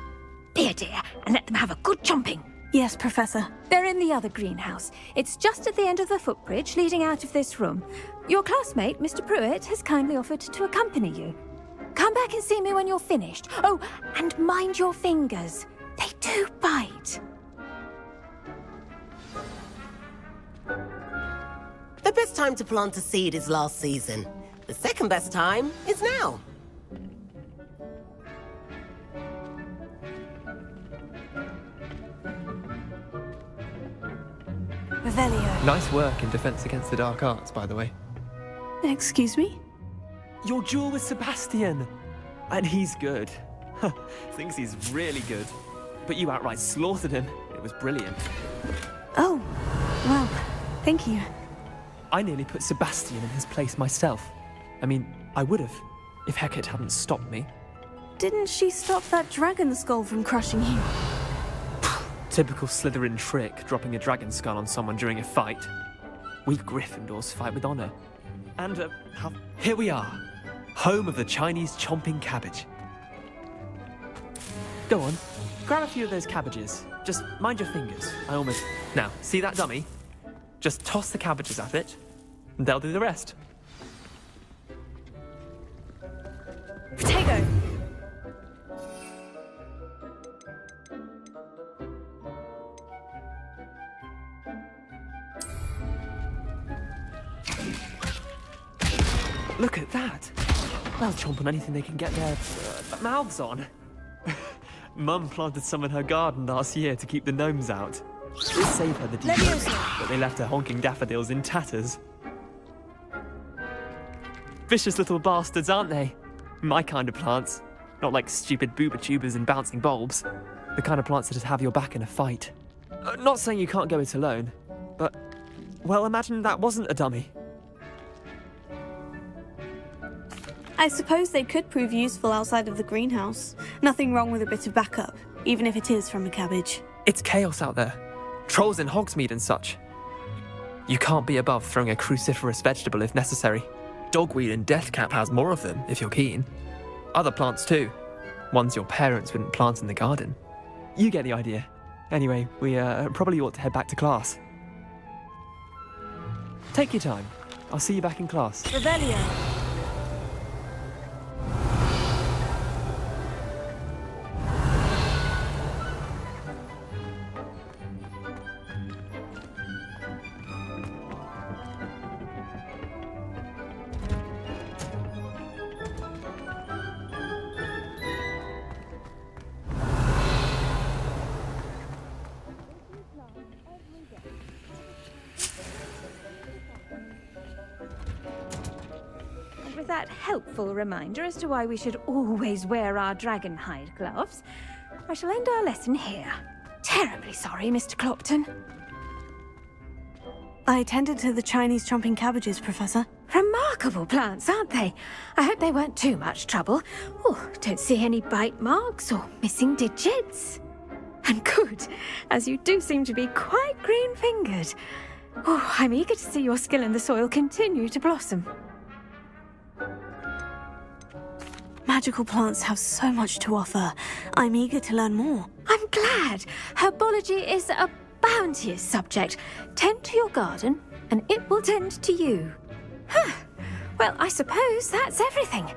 Be a dear and let them have a good chomping. Yes, Professor. They're in the other greenhouse. It's just at the end of the footbridge leading out of this room. Your classmate, Mr. Pruitt, has kindly offered to accompany you. Come back and see me when you're finished. Oh, and mind your fingers. They do bite. The best time to plant a seed is last season. The second best time is now. Revelio. Nice work in defense against the dark arts, by the way. Excuse me? Your duel with Sebastian! And he's good. Thinks he's really good. But you outright slaughtered him. It was brilliant. Oh, well, thank you. I nearly put Sebastian in his place myself. I mean, I would have, if Hecate hadn't stopped me. Didn't she stop that dragon skull from crushing you? Typical Slytherin trick, dropping a dragon skull on someone during a fight. We Gryffindors fight with honor. And, here we are. Home of the Chinese chomping cabbage. Go on, grab a few of those cabbages. Just mind your fingers. Now, see that dummy? Just toss the cabbages at it, and they'll do the rest. Potato! Look at that. They'll chomp on anything they can get their mouths on. Mum planted some in her garden last year to keep the gnomes out. It saved her the deep, but they left her honking daffodils in tatters. Vicious little bastards, aren't they? My kind of plants. Not like stupid booba tubers and bouncing bulbs. The kind of plants that just have your back in a fight. Not saying you can't go it alone, but, well, imagine that wasn't a dummy. I suppose they could prove useful outside of the greenhouse. Nothing wrong with a bit of backup, even if it is from a cabbage. It's chaos out there. Trolls in Hogsmeade and such. You can't be above throwing a cruciferous vegetable if necessary. Dogweed and deathcap has more of them, if you're keen. Other plants too. Ones your parents wouldn't plant in the garden. You get the idea. Anyway, we probably ought to head back to class. Take your time. I'll see you back in class. Revelio. With that helpful reminder as to why we should always wear our dragon hide gloves, I shall end our lesson here. Terribly sorry, Mr. Clopton. I attended to the Chinese chomping cabbages, Professor. Remarkable plants, aren't they? I hope they weren't too much trouble. Oh, don't see any bite marks or missing digits. And good, as you do seem to be quite green-fingered. Oh, I'm eager to see your skill in the soil continue to blossom. Magical plants have so much to offer. I'm eager to learn more. I'm glad. Herbology is a bounteous subject. Tend to your garden, and it will tend to you. Huh. Well, I suppose that's everything.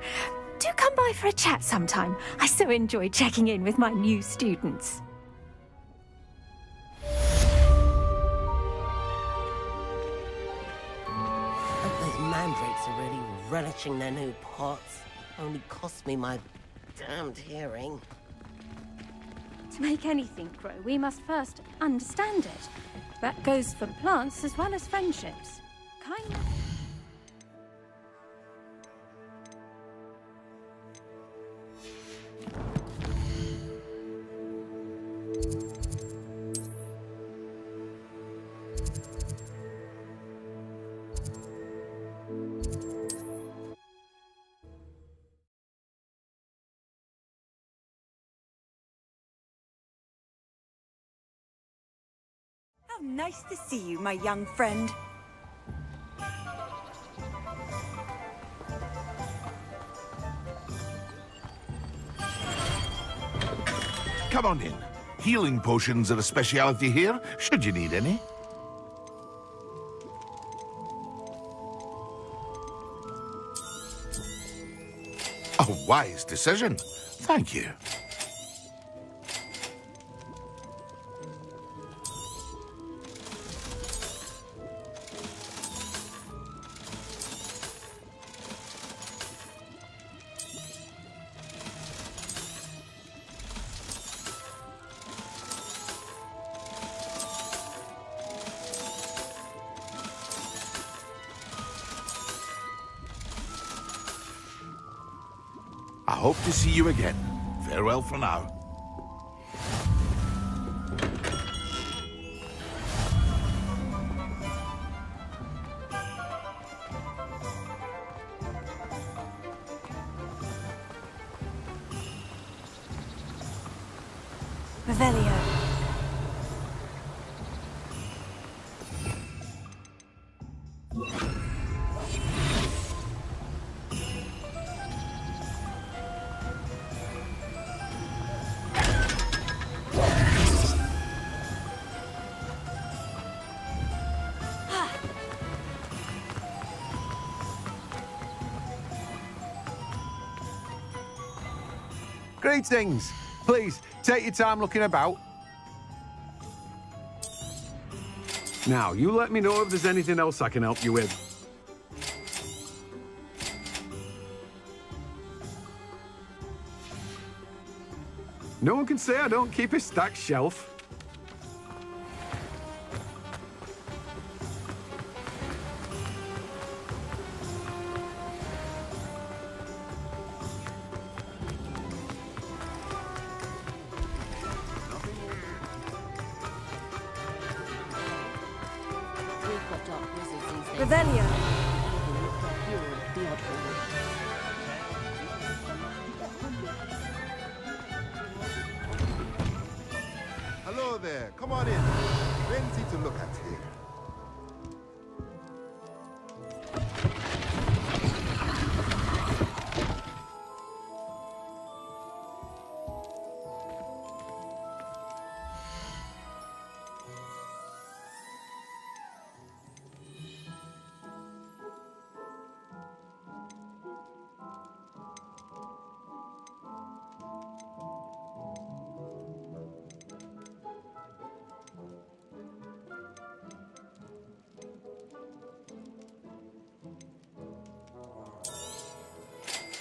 Do come by for a chat sometime. I so enjoy checking in with my new students. Those mandrakes are really relishing their new pots. Only cost me my damned hearing. To make anything grow, we must first understand it. That goes for plants as well as friendships. Kind of... Nice to see you, my young friend. Come on in. Healing potions are a speciality here, should you need any. A wise decision. Thank you. I hope to see you again. Farewell for now. Revelio. Greetings. Please, take your time looking about. Now, you let me know if there's anything else I can help you with. No one can say I don't keep a stacked shelf. Revelio. Hello there. Come on in. Plenty to look at here.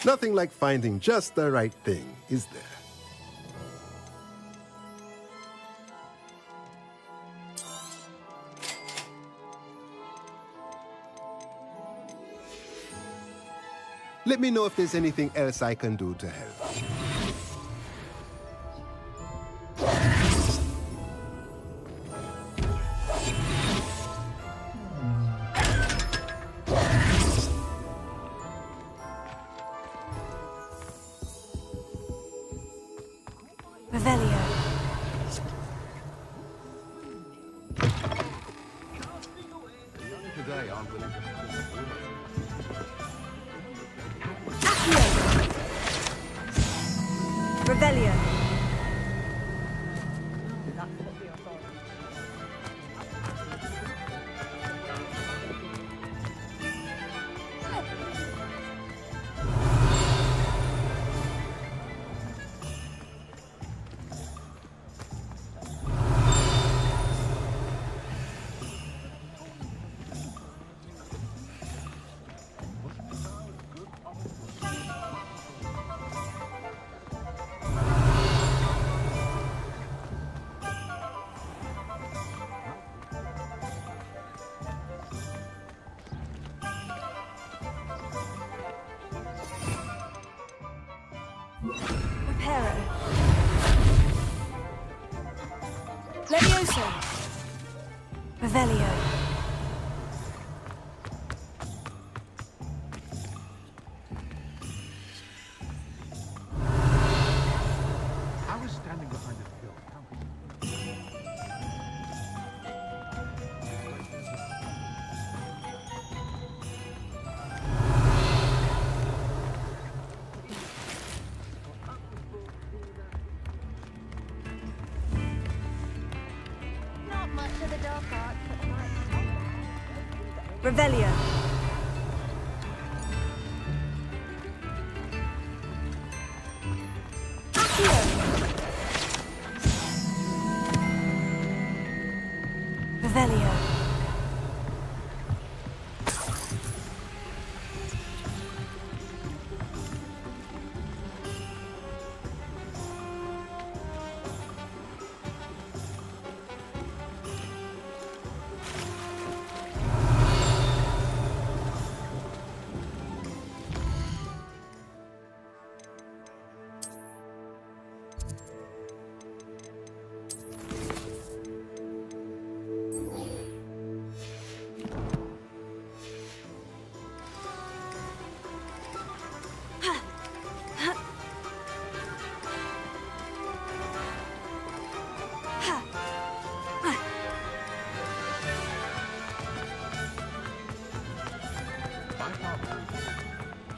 Nothing like finding just the right thing, is there? Let me know if there's anything else I can do to help. Revelio. Today, I'm willing to... Revelio. Reparo. Levioso. Revelio. I was standing behind a hill. Not much of the dark arts, but Revelio. Revelio.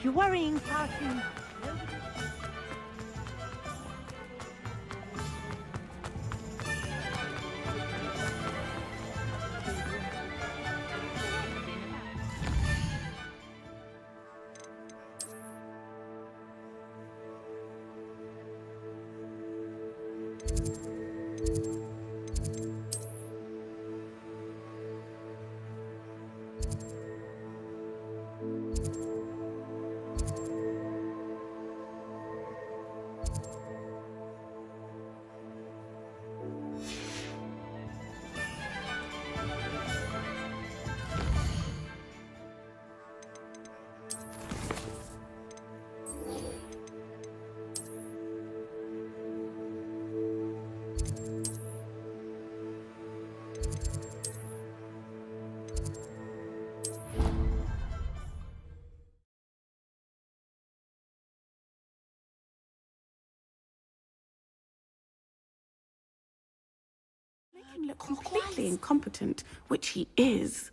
You're worrying far too. can look completely incompetent, which he is.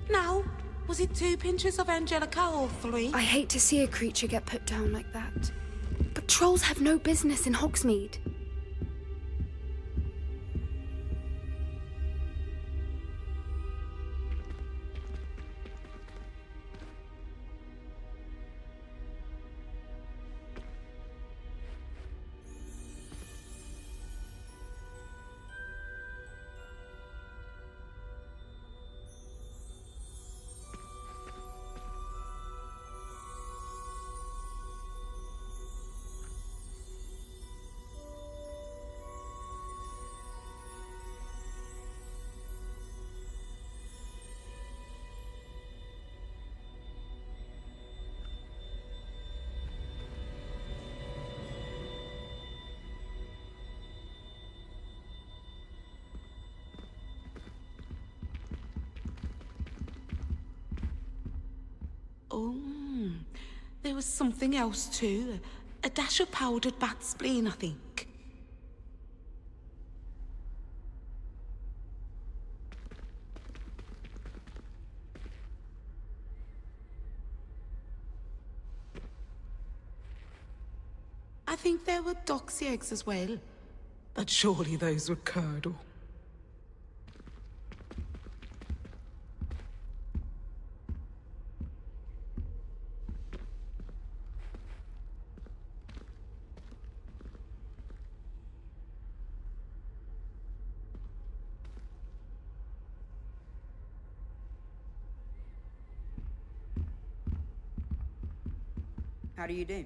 Now, was it 2 pinches of Angelica or 3? I hate to see a creature get put down like that. But trolls have no business in Hogsmeade. Oh, there was something else too. A dash of powdered bat spleen, I think. I think there were doxy eggs as well. But surely those were curdle. How do you do?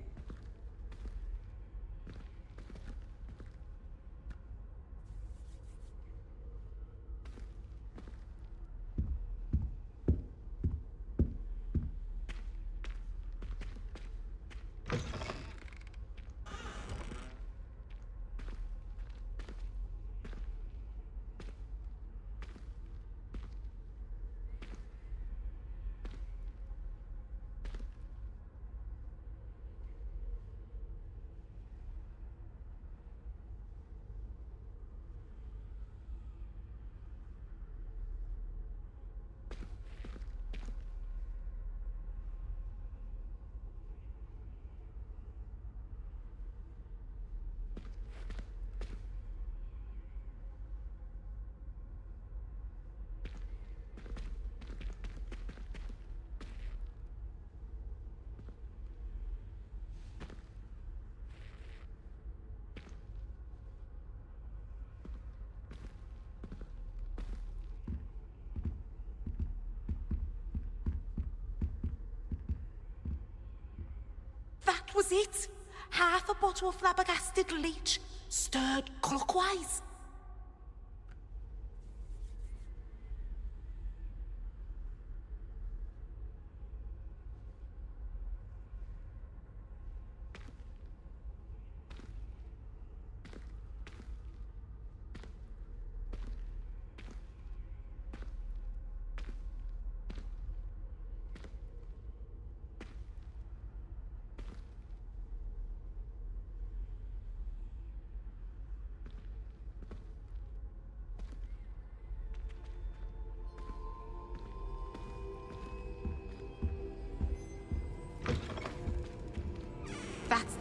That was it. Half a bottle of flabbergasted leech, stirred clockwise.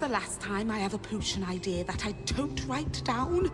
the last time I have a potion idea that I don't write down.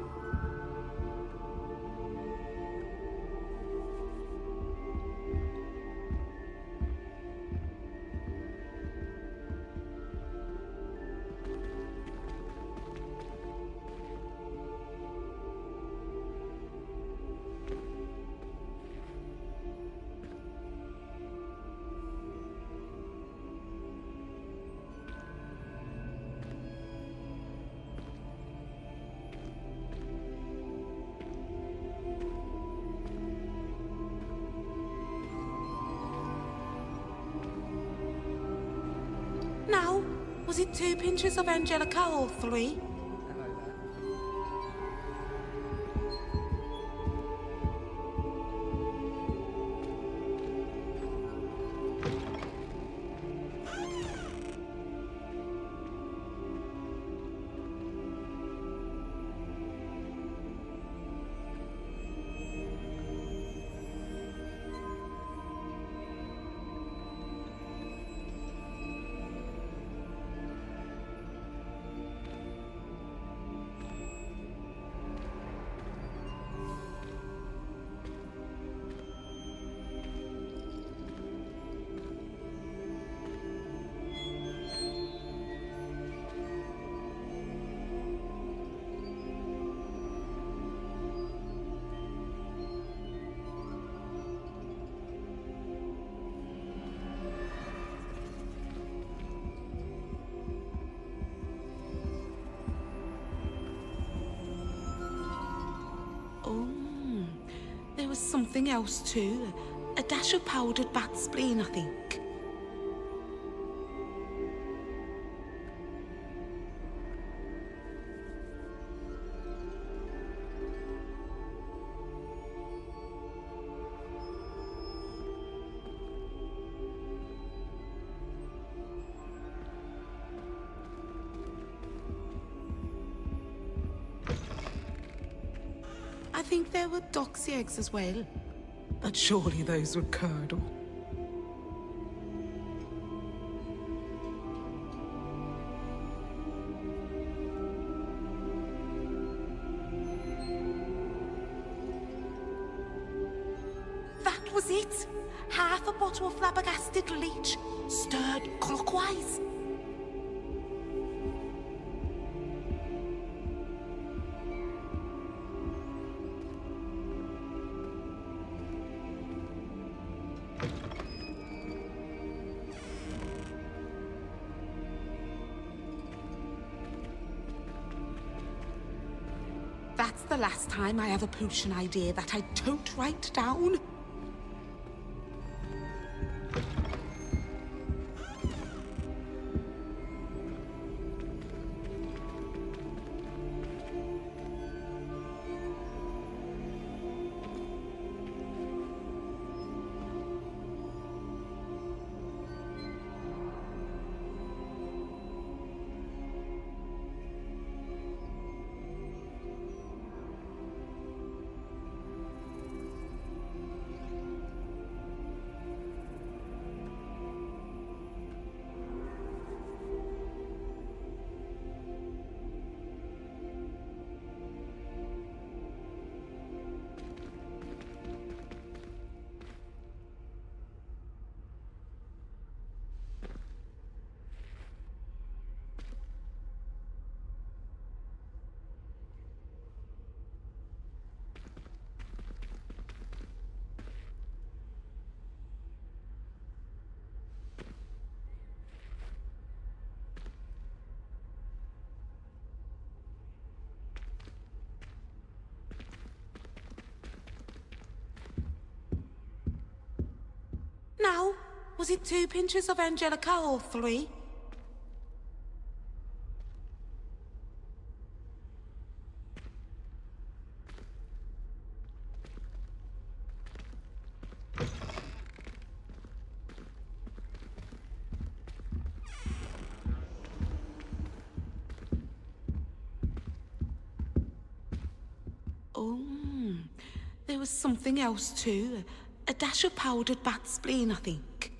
Now, was it 2 pinches of Angelica or 3? Oh, there was something else too. A dash of powdered bat spleen, I think. I think there were doxy eggs as well. But surely those would curdle. That was it! Half a bottle of flabbergasted leech, stirred clockwise. That's the last time I have a potion idea that I don't write down. Now, was it 2 pinches of Angelica or 3? Oh, there was something else too. A dash of powdered bat spleen, I think.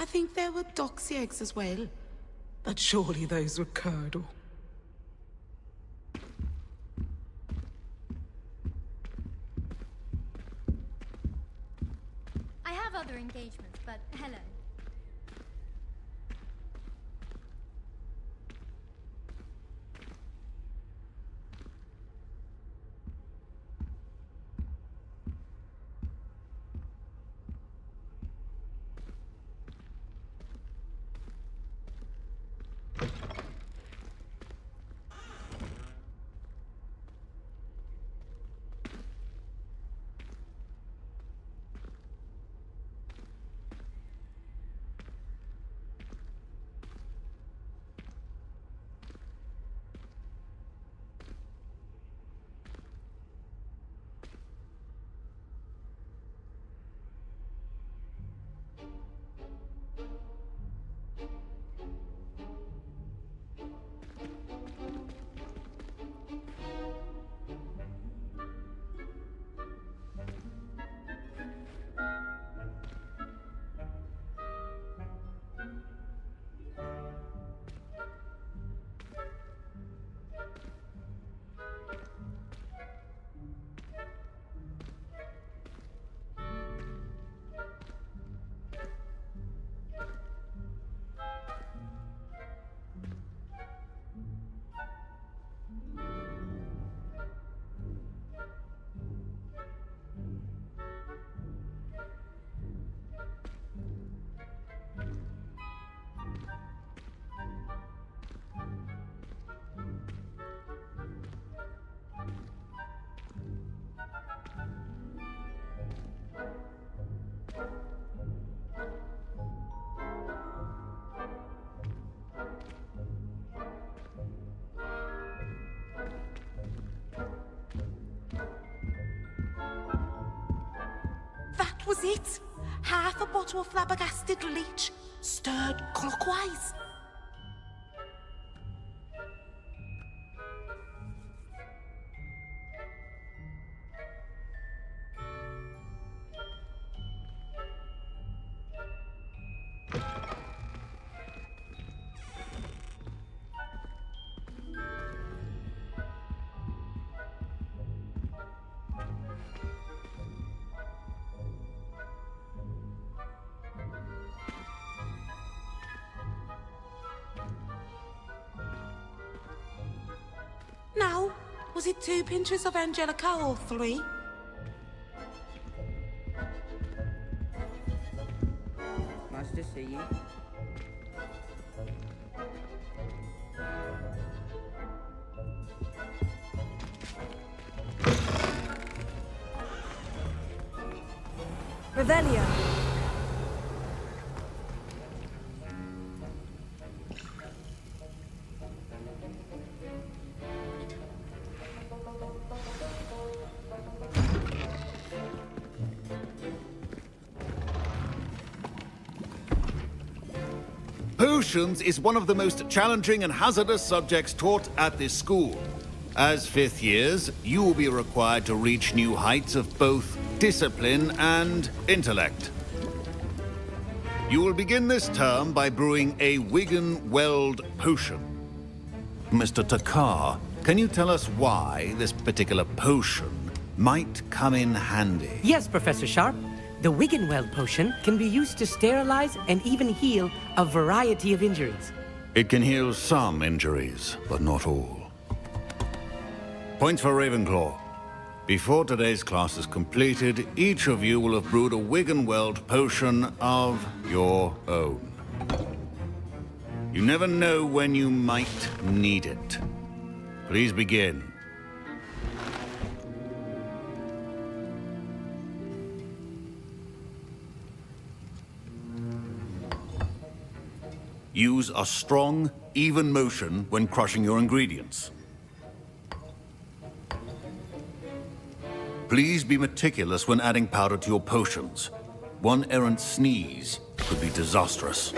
I think there were doxy eggs as well. But surely those would curdle. I have other engagements, but hello. That was it! Half a bottle of flabbergasted leech, stirred clockwise. Now, was it 2 pinches of Angelica or 3? Nice to see you. Revelio. Potions is one of the most challenging and hazardous subjects taught at this school. As 5th years, you will be required to reach new heights of both discipline and intellect. You will begin this term by brewing a Wigan-Weld potion. Mr. Takar, can you tell us why this particular potion might come in handy? Yes, Professor Sharp. The Wigan-Weld potion can be used to sterilize and even heal a variety of injuries. It can heal some injuries, but not all. Points for Ravenclaw. Before today's class is completed, each of you will have brewed a Wigan-Weld potion of your own. You never know when you might need it. Please begin. Use a strong, even motion when crushing your ingredients. Please be meticulous when adding powder to your potions. One errant sneeze could be disastrous.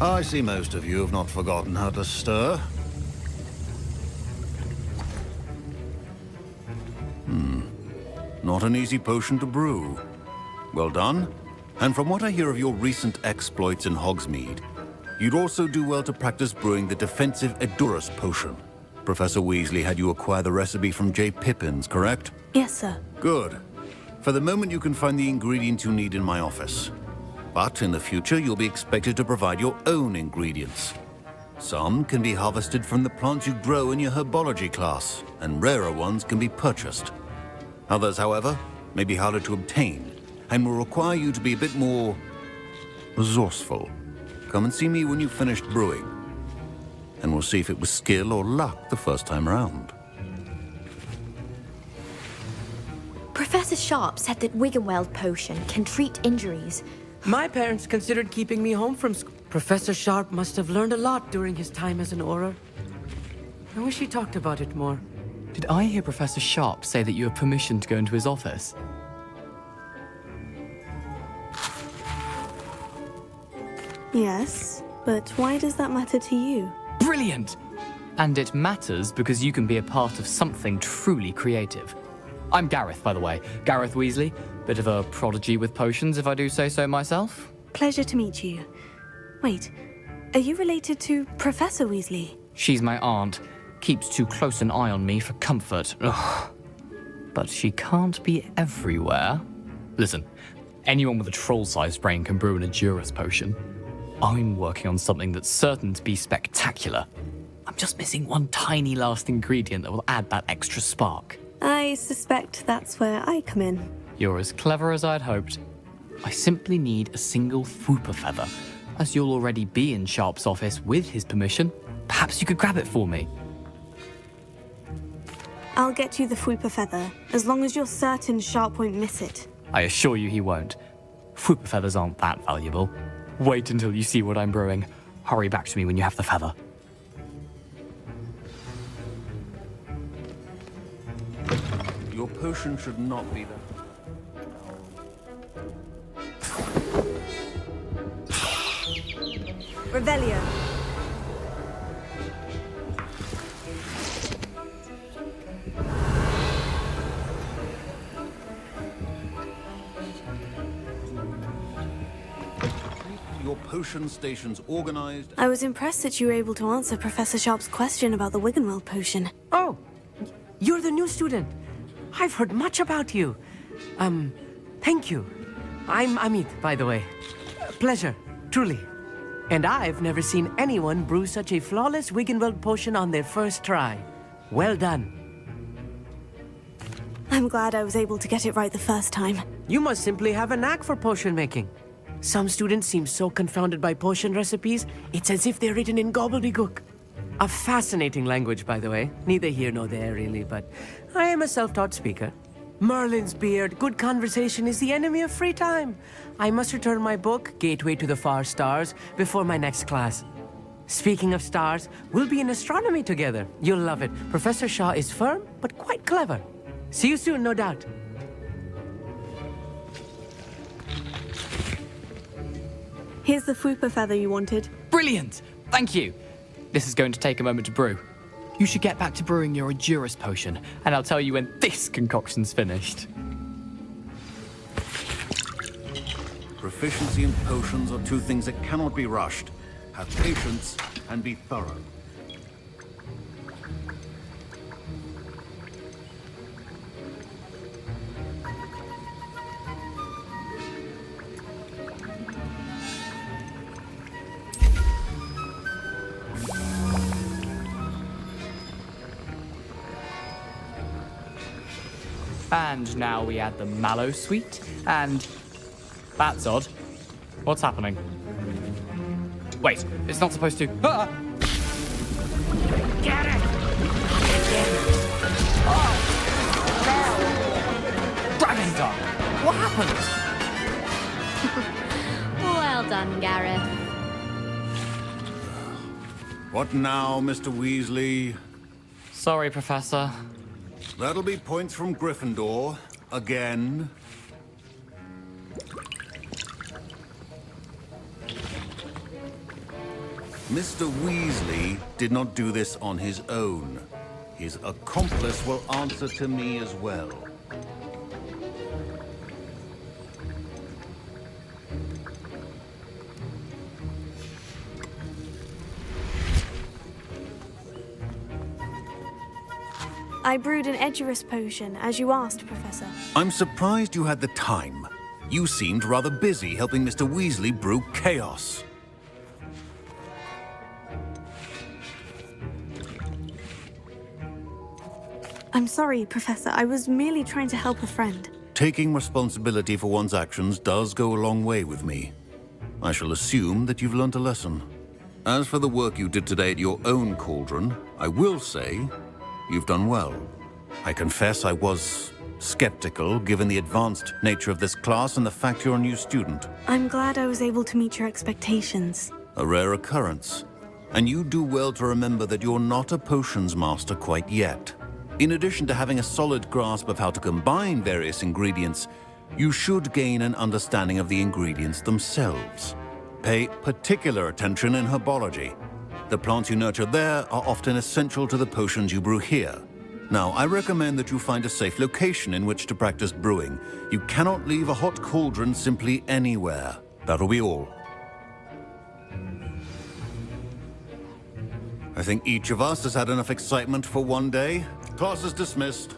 I see most of you have not forgotten how to stir. Not an easy potion to brew. Well done. And from what I hear of your recent exploits in Hogsmeade, you'd also do well to practice brewing the defensive Edurus potion. Professor Weasley had you acquire the recipe from J. Pippins, correct? Yes, sir. Good. For the moment, you can find the ingredients you need in my office. But in the future, you'll be expected to provide your own ingredients. Some can be harvested from the plants you grow in your herbology class, and rarer ones can be purchased. Others, however, may be harder to obtain, and will require you to be a bit more resourceful. Come and see me when you've finished brewing, and we'll see if it was skill or luck the first time around. Professor Sharp said that Wiggenweld potion can treat injuries. My parents considered keeping me home from school. Professor Sharp must have learned a lot during his time as an Auror. I wish he talked about it more. Did I hear Professor Sharp say that you have permission to go into his office? Yes, but why does that matter to you? Brilliant! And it matters because you can be a part of something truly creative. I'm Gareth, by the way. Gareth Weasley. Bit of a prodigy with potions, if I do say so myself. Pleasure to meet you. Wait, are you related to Professor Weasley? She's my aunt. Keeps too close an eye on me for comfort. Ugh. But she can't be everywhere. Listen, anyone with a troll-sized brain can brew an Edurus potion. I'm working on something that's certain to be spectacular. I'm just missing one tiny last ingredient that will add that extra spark. I suspect that's where I come in. You're as clever as I'd hoped. I simply need a single Fwooper feather. As you'll already be in Sharp's office with his permission, perhaps you could grab it for me. I'll get you the Fwooper feather, as long as you're certain Sharp won't miss it. I assure you he won't. Fwooper feathers aren't that valuable. Wait until you see what I'm brewing. Hurry back to me when you have the feather. Your potion should not be there. Revelio. Your potion stations organized. I was impressed that you were able to answer Professor Sharp's question about the Wiggenweld potion. Oh, you're the new student. I've heard much about you. Thank you. I'm Amit, by the way. Pleasure, truly. And I've never seen anyone brew such a flawless Wiggenweld potion on their first try. Well done. I'm glad I was able to get it right the first time. You must simply have a knack for potion making. Some students seem so confounded by potion recipes, it's as if they're written in gobbledygook. A fascinating language, by the way. Neither here nor there, really, but I am a self-taught speaker. Merlin's beard, good conversation is the enemy of free time. I must return my book, Gateway to the Far Stars, before my next class. Speaking of stars, we'll be in astronomy together. You'll love it. Professor Shaw is firm, but quite clever. See you soon, no doubt. Here's the Fwooper feather you wanted. Brilliant! Thank you! This is going to take a moment to brew. You should get back to brewing your Edurus potion, and I'll tell you when this concoction's finished. Proficiency in potions are two things that cannot be rushed. Have patience and be thorough. And now we add the mallow sweet, and... That's odd. What's happening? Wait, it's not supposed to... Ah! Get it! Oh! Dragon Dog! What happened? Well done, Gareth. What now, Mr. Weasley? Sorry, Professor. That'll be points from Gryffindor. Again. Mr. Weasley did not do this on his own. His accomplice will answer to me as well. I brewed an Edurus potion, as you asked, Professor. I'm surprised you had the time. You seemed rather busy helping Mr. Weasley brew chaos. I'm sorry, Professor. I was merely trying to help a friend. Taking responsibility for one's actions does go a long way with me. I shall assume that you've learnt a lesson. As for the work you did today at your own cauldron, I will say you've done well. I confess I was skeptical, given the advanced nature of this class and the fact you're a new student. I'm glad I was able to meet your expectations. A rare occurrence. And you do well to remember that you're not a potions master quite yet. In addition to having a solid grasp of how to combine various ingredients, you should gain an understanding of the ingredients themselves. Pay particular attention in herbology. The plants you nurture there are often essential to the potions you brew here. Now, I recommend that you find a safe location in which to practice brewing. You cannot leave a hot cauldron simply anywhere. That'll be all. I think each of us has had enough excitement for one day. Class is dismissed.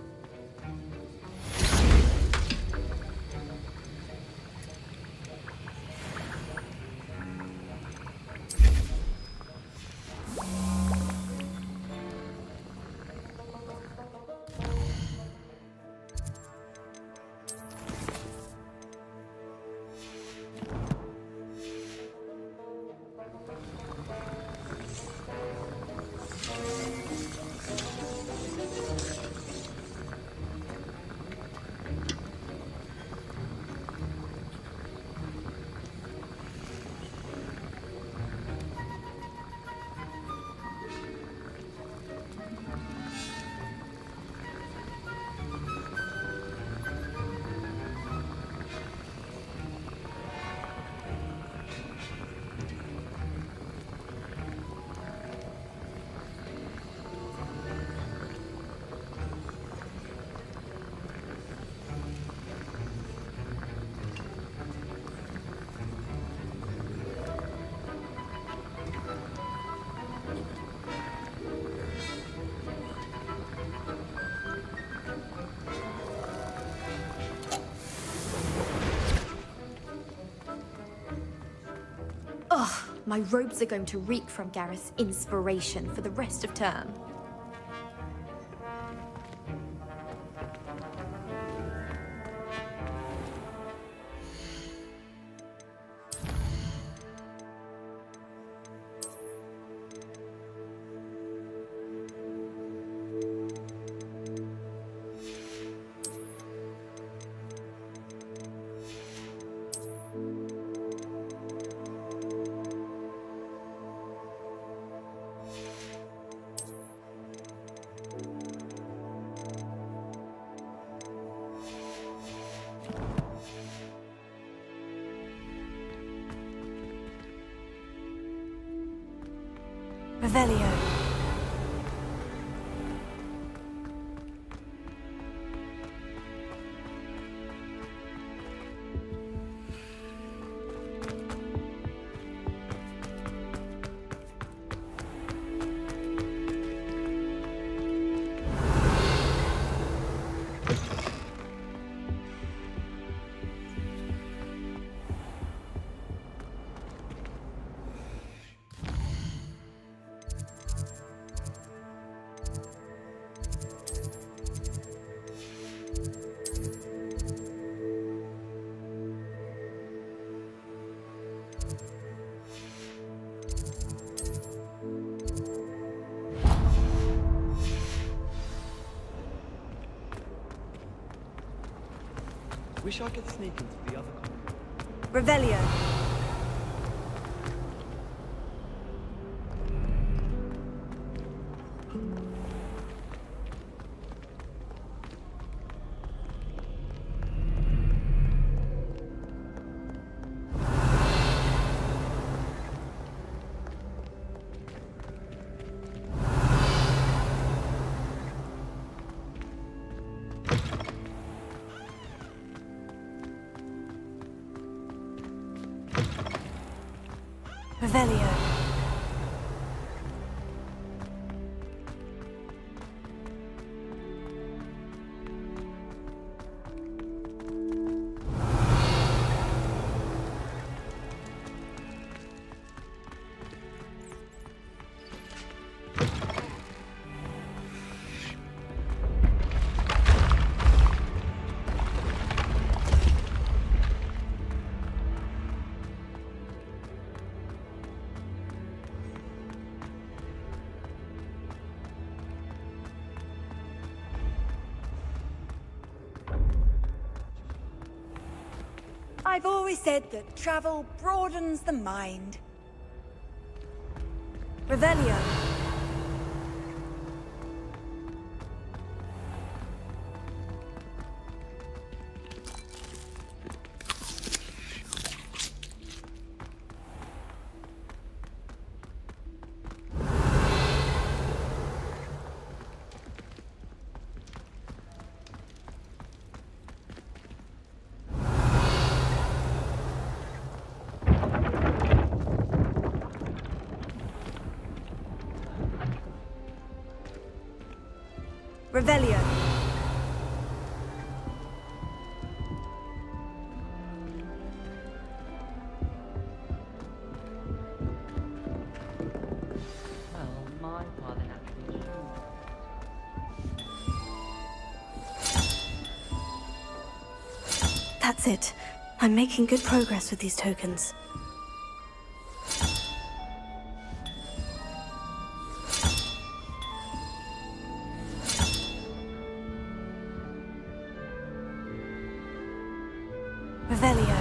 Ugh, my robes are going to reek from Gareth's inspiration for the rest of term. Revelio. Wish I could sneak into the other corner. Revelio. Revelio. I've always said that travel broadens the mind. Revelio. Revelio. Well, my father naturally That's it. I'm making good progress with these tokens. Revelio.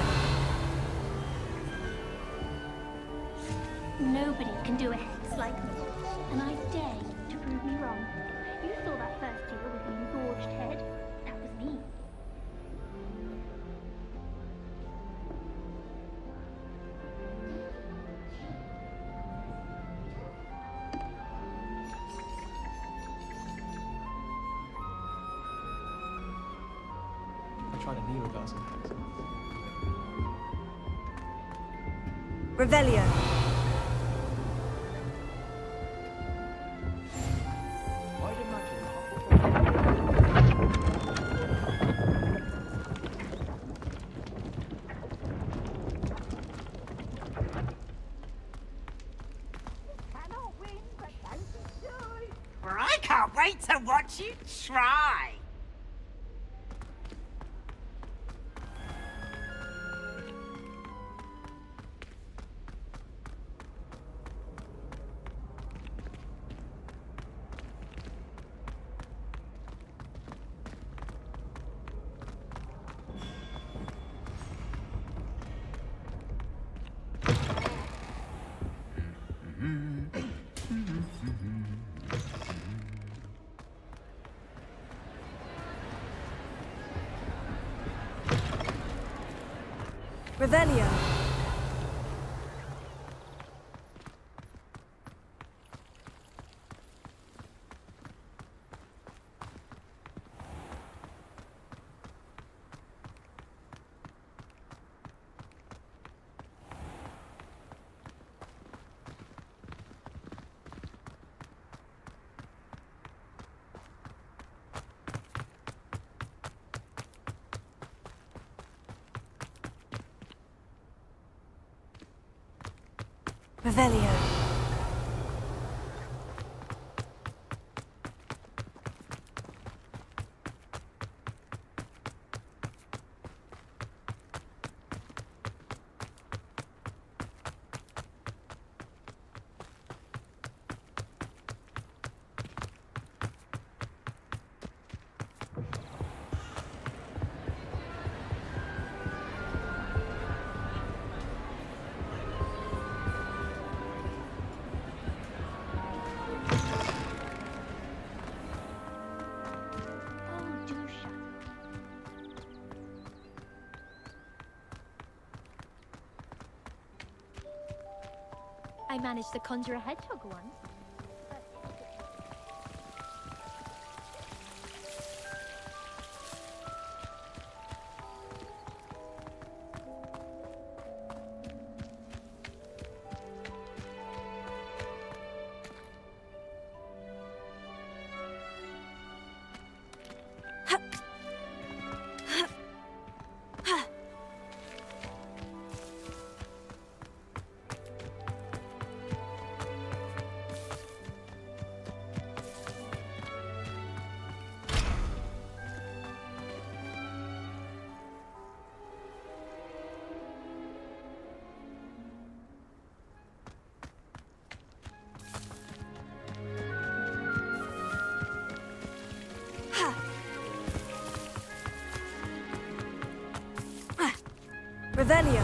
Nobody can do a hex like me, and I dare you to prove me wrong. You saw that first deal with the engorged head. That was me. I tried a knee reversal. Revelio. I can't wait to watch you try. Revelio. Revelio. I managed to conjure a hedgehog once. Revelio.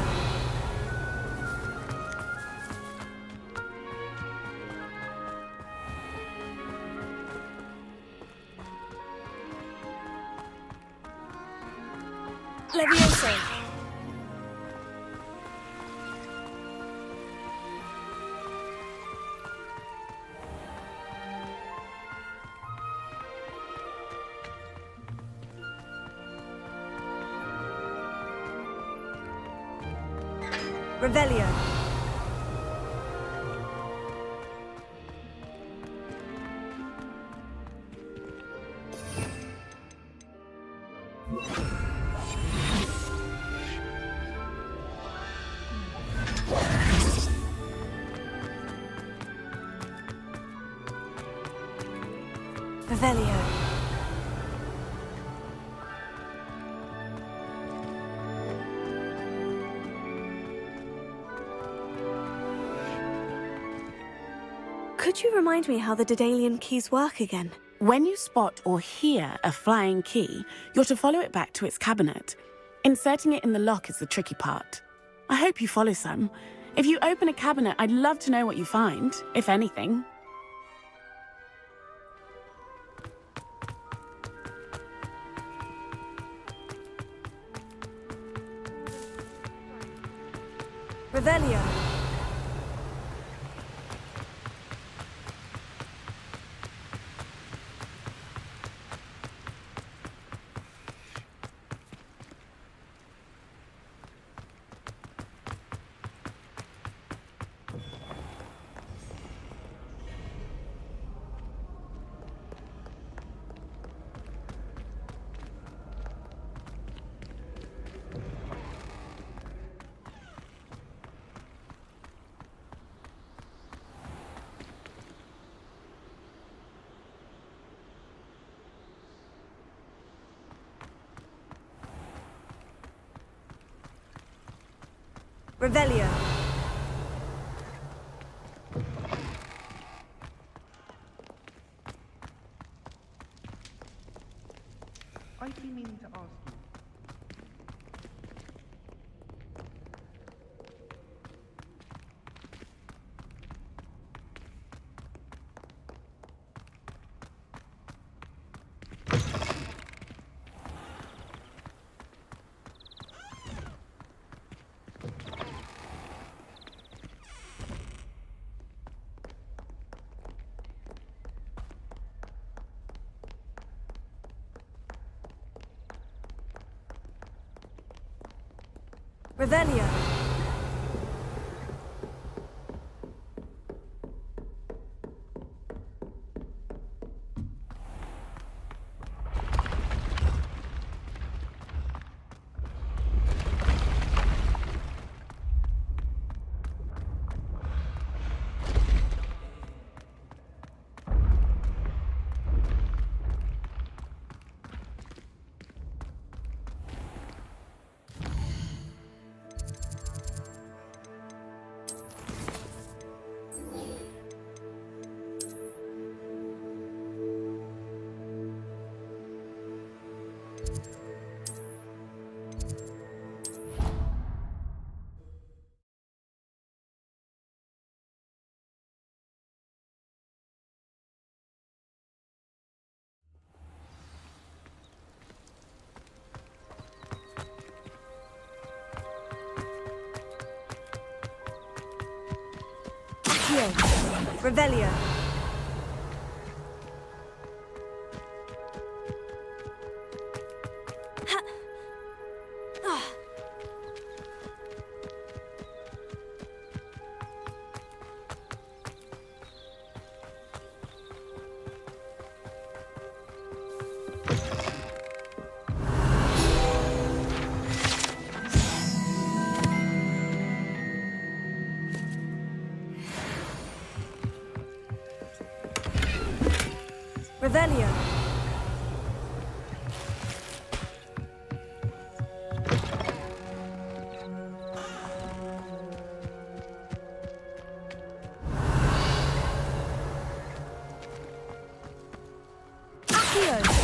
Levioso. Revelio. Revelio. Could you remind me how the Daedalian keys work again? When you spot or hear a flying key, you're to follow it back to its cabinet. Inserting it in the lock is the tricky part. I hope you follow some. If you open a cabinet, I'd love to know what you find, if anything. Revelio. Revelio. I've been meaning to ask you. Revelio. Revelio. Revelio. Accio.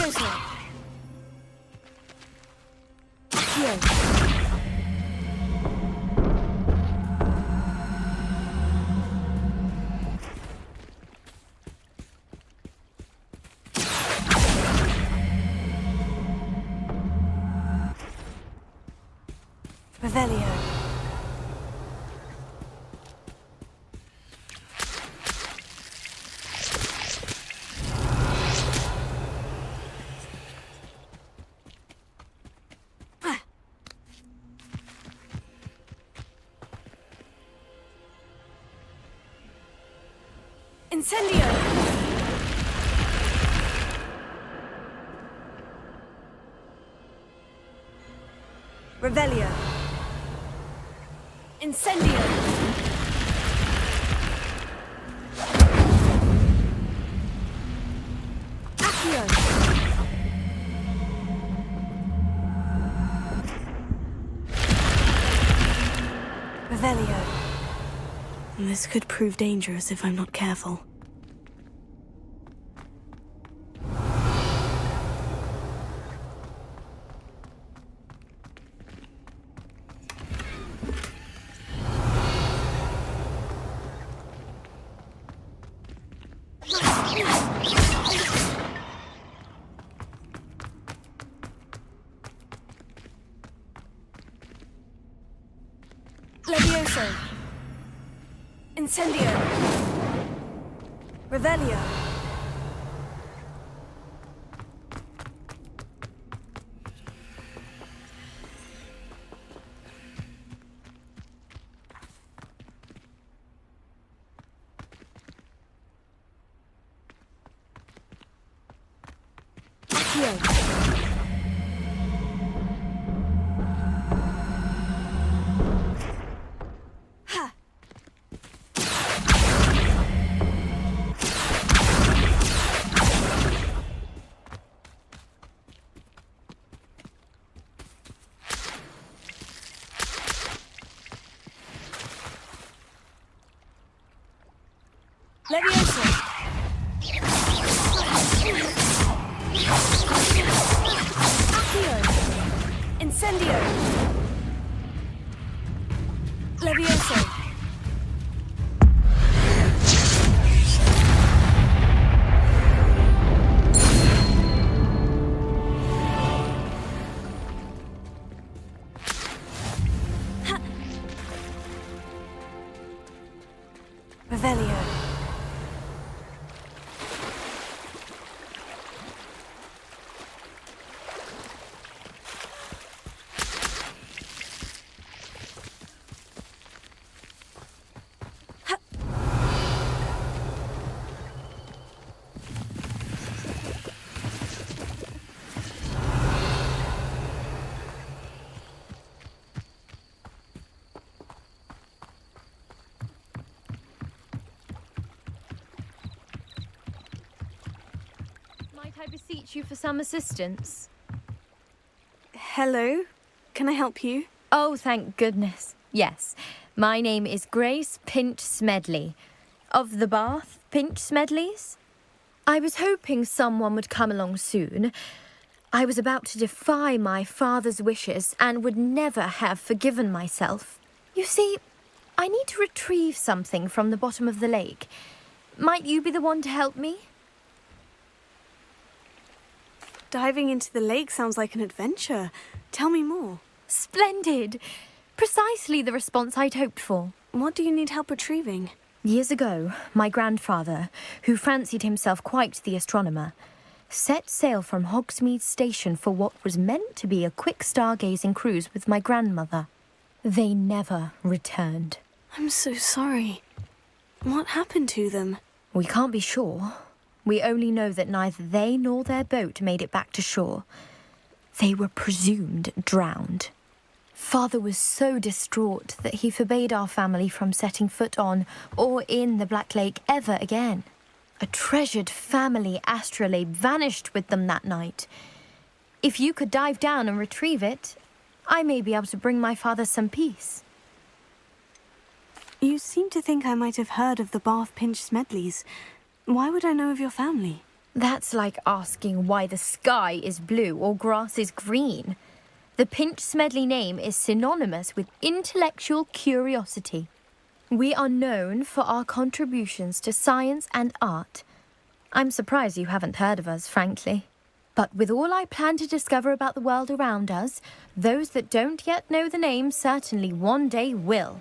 Levioso! Accio! Revelio. Incendio! Revelio. Incendio! Accio! Revelio. This could prove dangerous if I'm not careful. Levioso. Incendio. Revelio. Accio. Levioso! Accio! Incendio! Levioso! Revelio. Might I beseech you for some assistance? Hello? Can I help you? Oh, thank goodness. Yes. My name is Grace Pinch Smedley. Of the Bath Pinch Smedleys? I was hoping someone would come along soon. I was about to defy my father's wishes and would never have forgiven myself. You see, I need to retrieve something from the bottom of the lake. Might you be the one to help me? Diving into the lake sounds like an adventure. Tell me more. Splendid! Precisely the response I'd hoped for. What do you need help retrieving? Years ago, my grandfather, who fancied himself quite the astronomer, set sail from Hogsmeade Station for what was meant to be a quick stargazing cruise with my grandmother. They never returned. I'm so sorry. What happened to them? We can't be sure. We only know that neither they nor their boat made it back to shore. They were presumed drowned. Father was so distraught that he forbade our family from setting foot on or in the Black Lake ever again. A treasured family astrolabe vanished with them that night. If you could dive down and retrieve it, I may be able to bring my father some peace. You seem to think I might have heard of the Bath Pinch Smedleys. Why would I know of your family? That's like asking why the sky is blue or grass is green. The Pinch Smedley name is synonymous with intellectual curiosity. We are known for our contributions to science and art. I'm surprised you haven't heard of us, frankly. But with all I plan to discover about the world around us, those that don't yet know the name certainly one day will.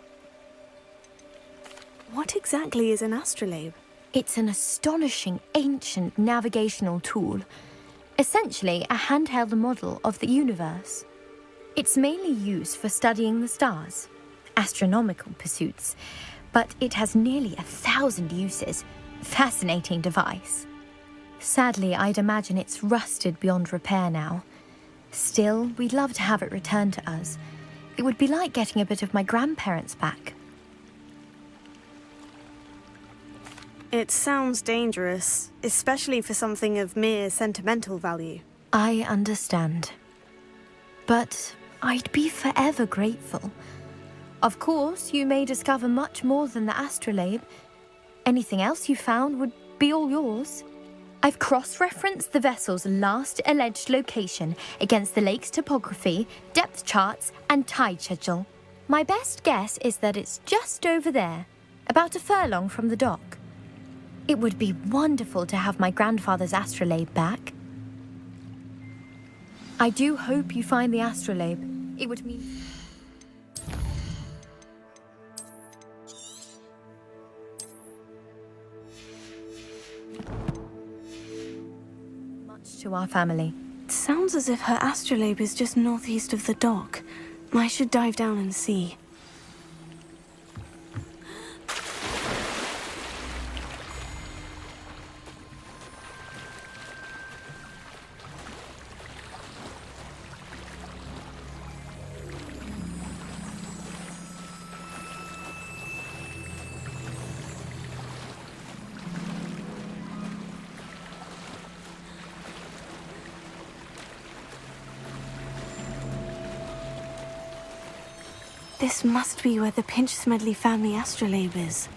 What exactly is an astrolabe? It's an astonishing ancient navigational tool. Essentially, a handheld model of the universe. It's mainly used for studying the stars, astronomical pursuits, but it has nearly 1,000 uses. Fascinating device. Sadly, I'd imagine it's rusted beyond repair now. Still, we'd love to have it returned to us. It would be like getting a bit of my grandparents back. It sounds dangerous, especially for something of mere sentimental value. I understand. But I'd be forever grateful. Of course, you may discover much more than the astrolabe. Anything else you found would be all yours. I've cross-referenced the vessel's last alleged location against the lake's topography, depth charts, and tide schedule. My best guess is that it's just over there, about a furlong from the dock. It would be wonderful to have my grandfather's astrolabe back. I do hope you find the astrolabe. It would mean... much to our family. It sounds as if her astrolabe is just northeast of the dock. I should dive down and see. This must be where the Pinch Smedley family astrolabe is.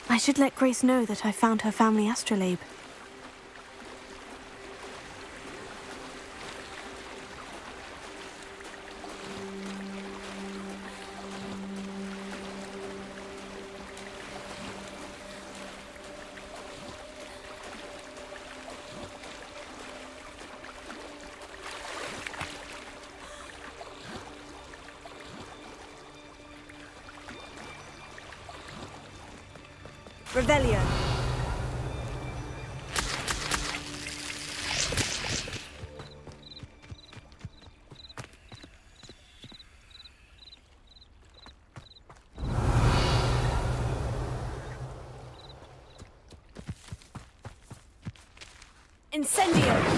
I should let Grace know that I found her family astrolabe. Revelio. Incendio.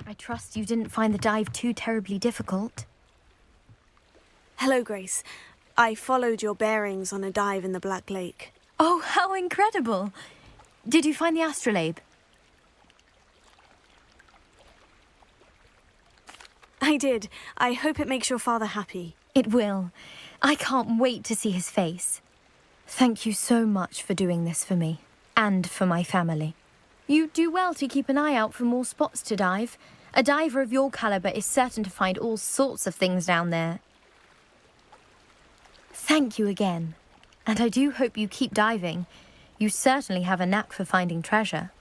I trust you didn't find the dive too terribly difficult. Hello, Grace. I followed your bearings on a dive in the Black Lake. Oh, how incredible! Did you find the astrolabe? I did. I hope it makes your father happy. It will. I can't wait to see his face. Thank you so much for doing this for me, and for my family. You do well to keep an eye out for more spots to dive. A diver of your caliber is certain to find all sorts of things down there. Thank you again. And I do hope you keep diving. You certainly have a knack for finding treasure.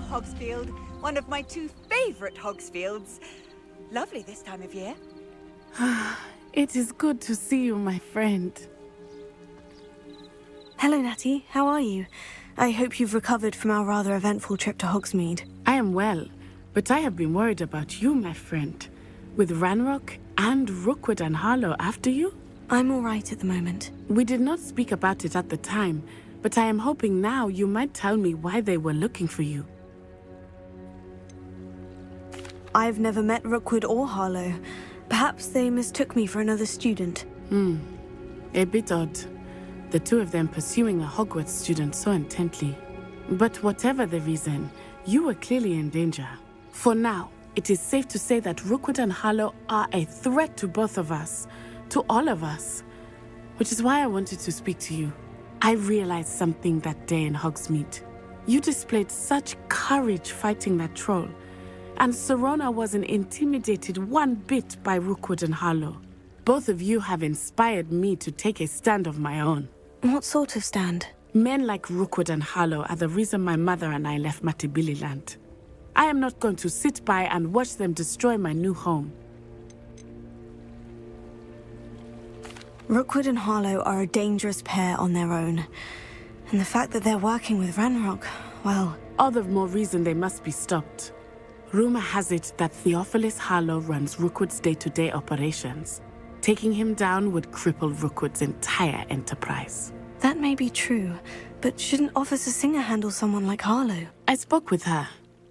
Hogsfield, one of my 2 favorite Hogsfields. Lovely this time of year. It is good to see you, my friend. Hello, Natty. How are you? I hope you've recovered from our rather eventful trip to Hogsmeade. I am well, but I have been worried about you, my friend. With Ranrock and Rookwood and Harlow after you? I'm all right at the moment. We did not speak about it at the time, but I am hoping now you might tell me why they were looking for you. I've never met Rookwood or Harlow. Perhaps they mistook me for another student. A bit odd. The 2 of them pursuing a Hogwarts student so intently. But whatever the reason, you were clearly in danger. For now, it is safe to say that Rookwood and Harlow are a threat to both of us. To all of us. Which is why I wanted to speak to you. I realized something that day in Hogsmeade. You displayed such courage fighting that troll. And Serona wasn't intimidated one bit by Rookwood and Harlow. Both of you have inspired me to take a stand of my own. What sort of stand? Men like Rookwood and Harlow are the reason my mother and I left Matabeleland. I am not going to sit by and watch them destroy my new home. Rookwood and Harlow are a dangerous pair on their own. And the fact that they're working with Ranrock, well... All the more reason they must be stopped. Rumor has it that Theophilus Harlow runs Rookwood's day-to-day operations. Taking him down would cripple Rookwood's entire enterprise. That may be true, but shouldn't Officer Singer handle someone like Harlow? I spoke with her.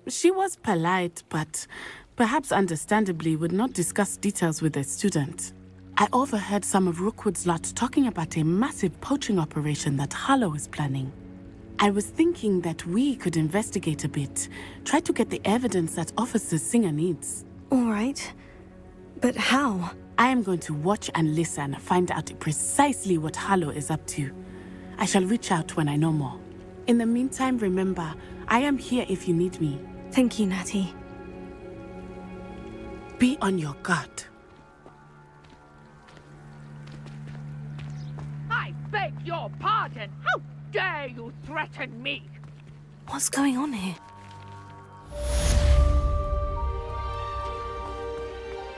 She was polite, but perhaps understandably would not discuss details with a student. I overheard some of Rookwood's lot talking about a massive poaching operation that Harlow is planning. I was thinking that we could investigate a bit, try to get the evidence that Officer Singer needs. All right. But how? I am going to watch and listen, find out precisely what Harlow is up to. I shall reach out when I know more. In the meantime, remember, I am here if you need me. Thank you, Natty. Be on your guard. I beg your pardon. How dare you threaten me? What's going on here?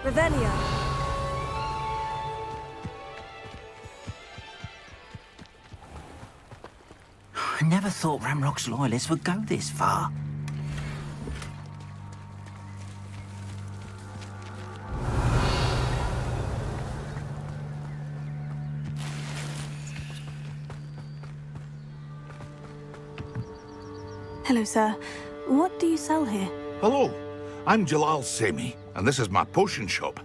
Revelio. I never thought Ramrock's loyalists would go this far. Hello, sir. What do you sell here? Hello, I'm Jalal Semi, and this is my potion shop.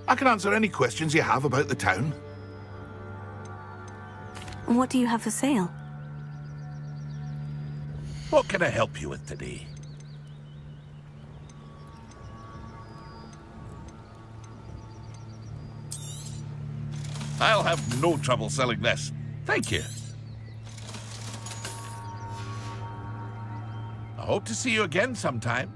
I can answer any questions you have about the town. What do you have for sale? What can I help you with today? I'll have no trouble selling this. Thank you. I hope to see you again sometime.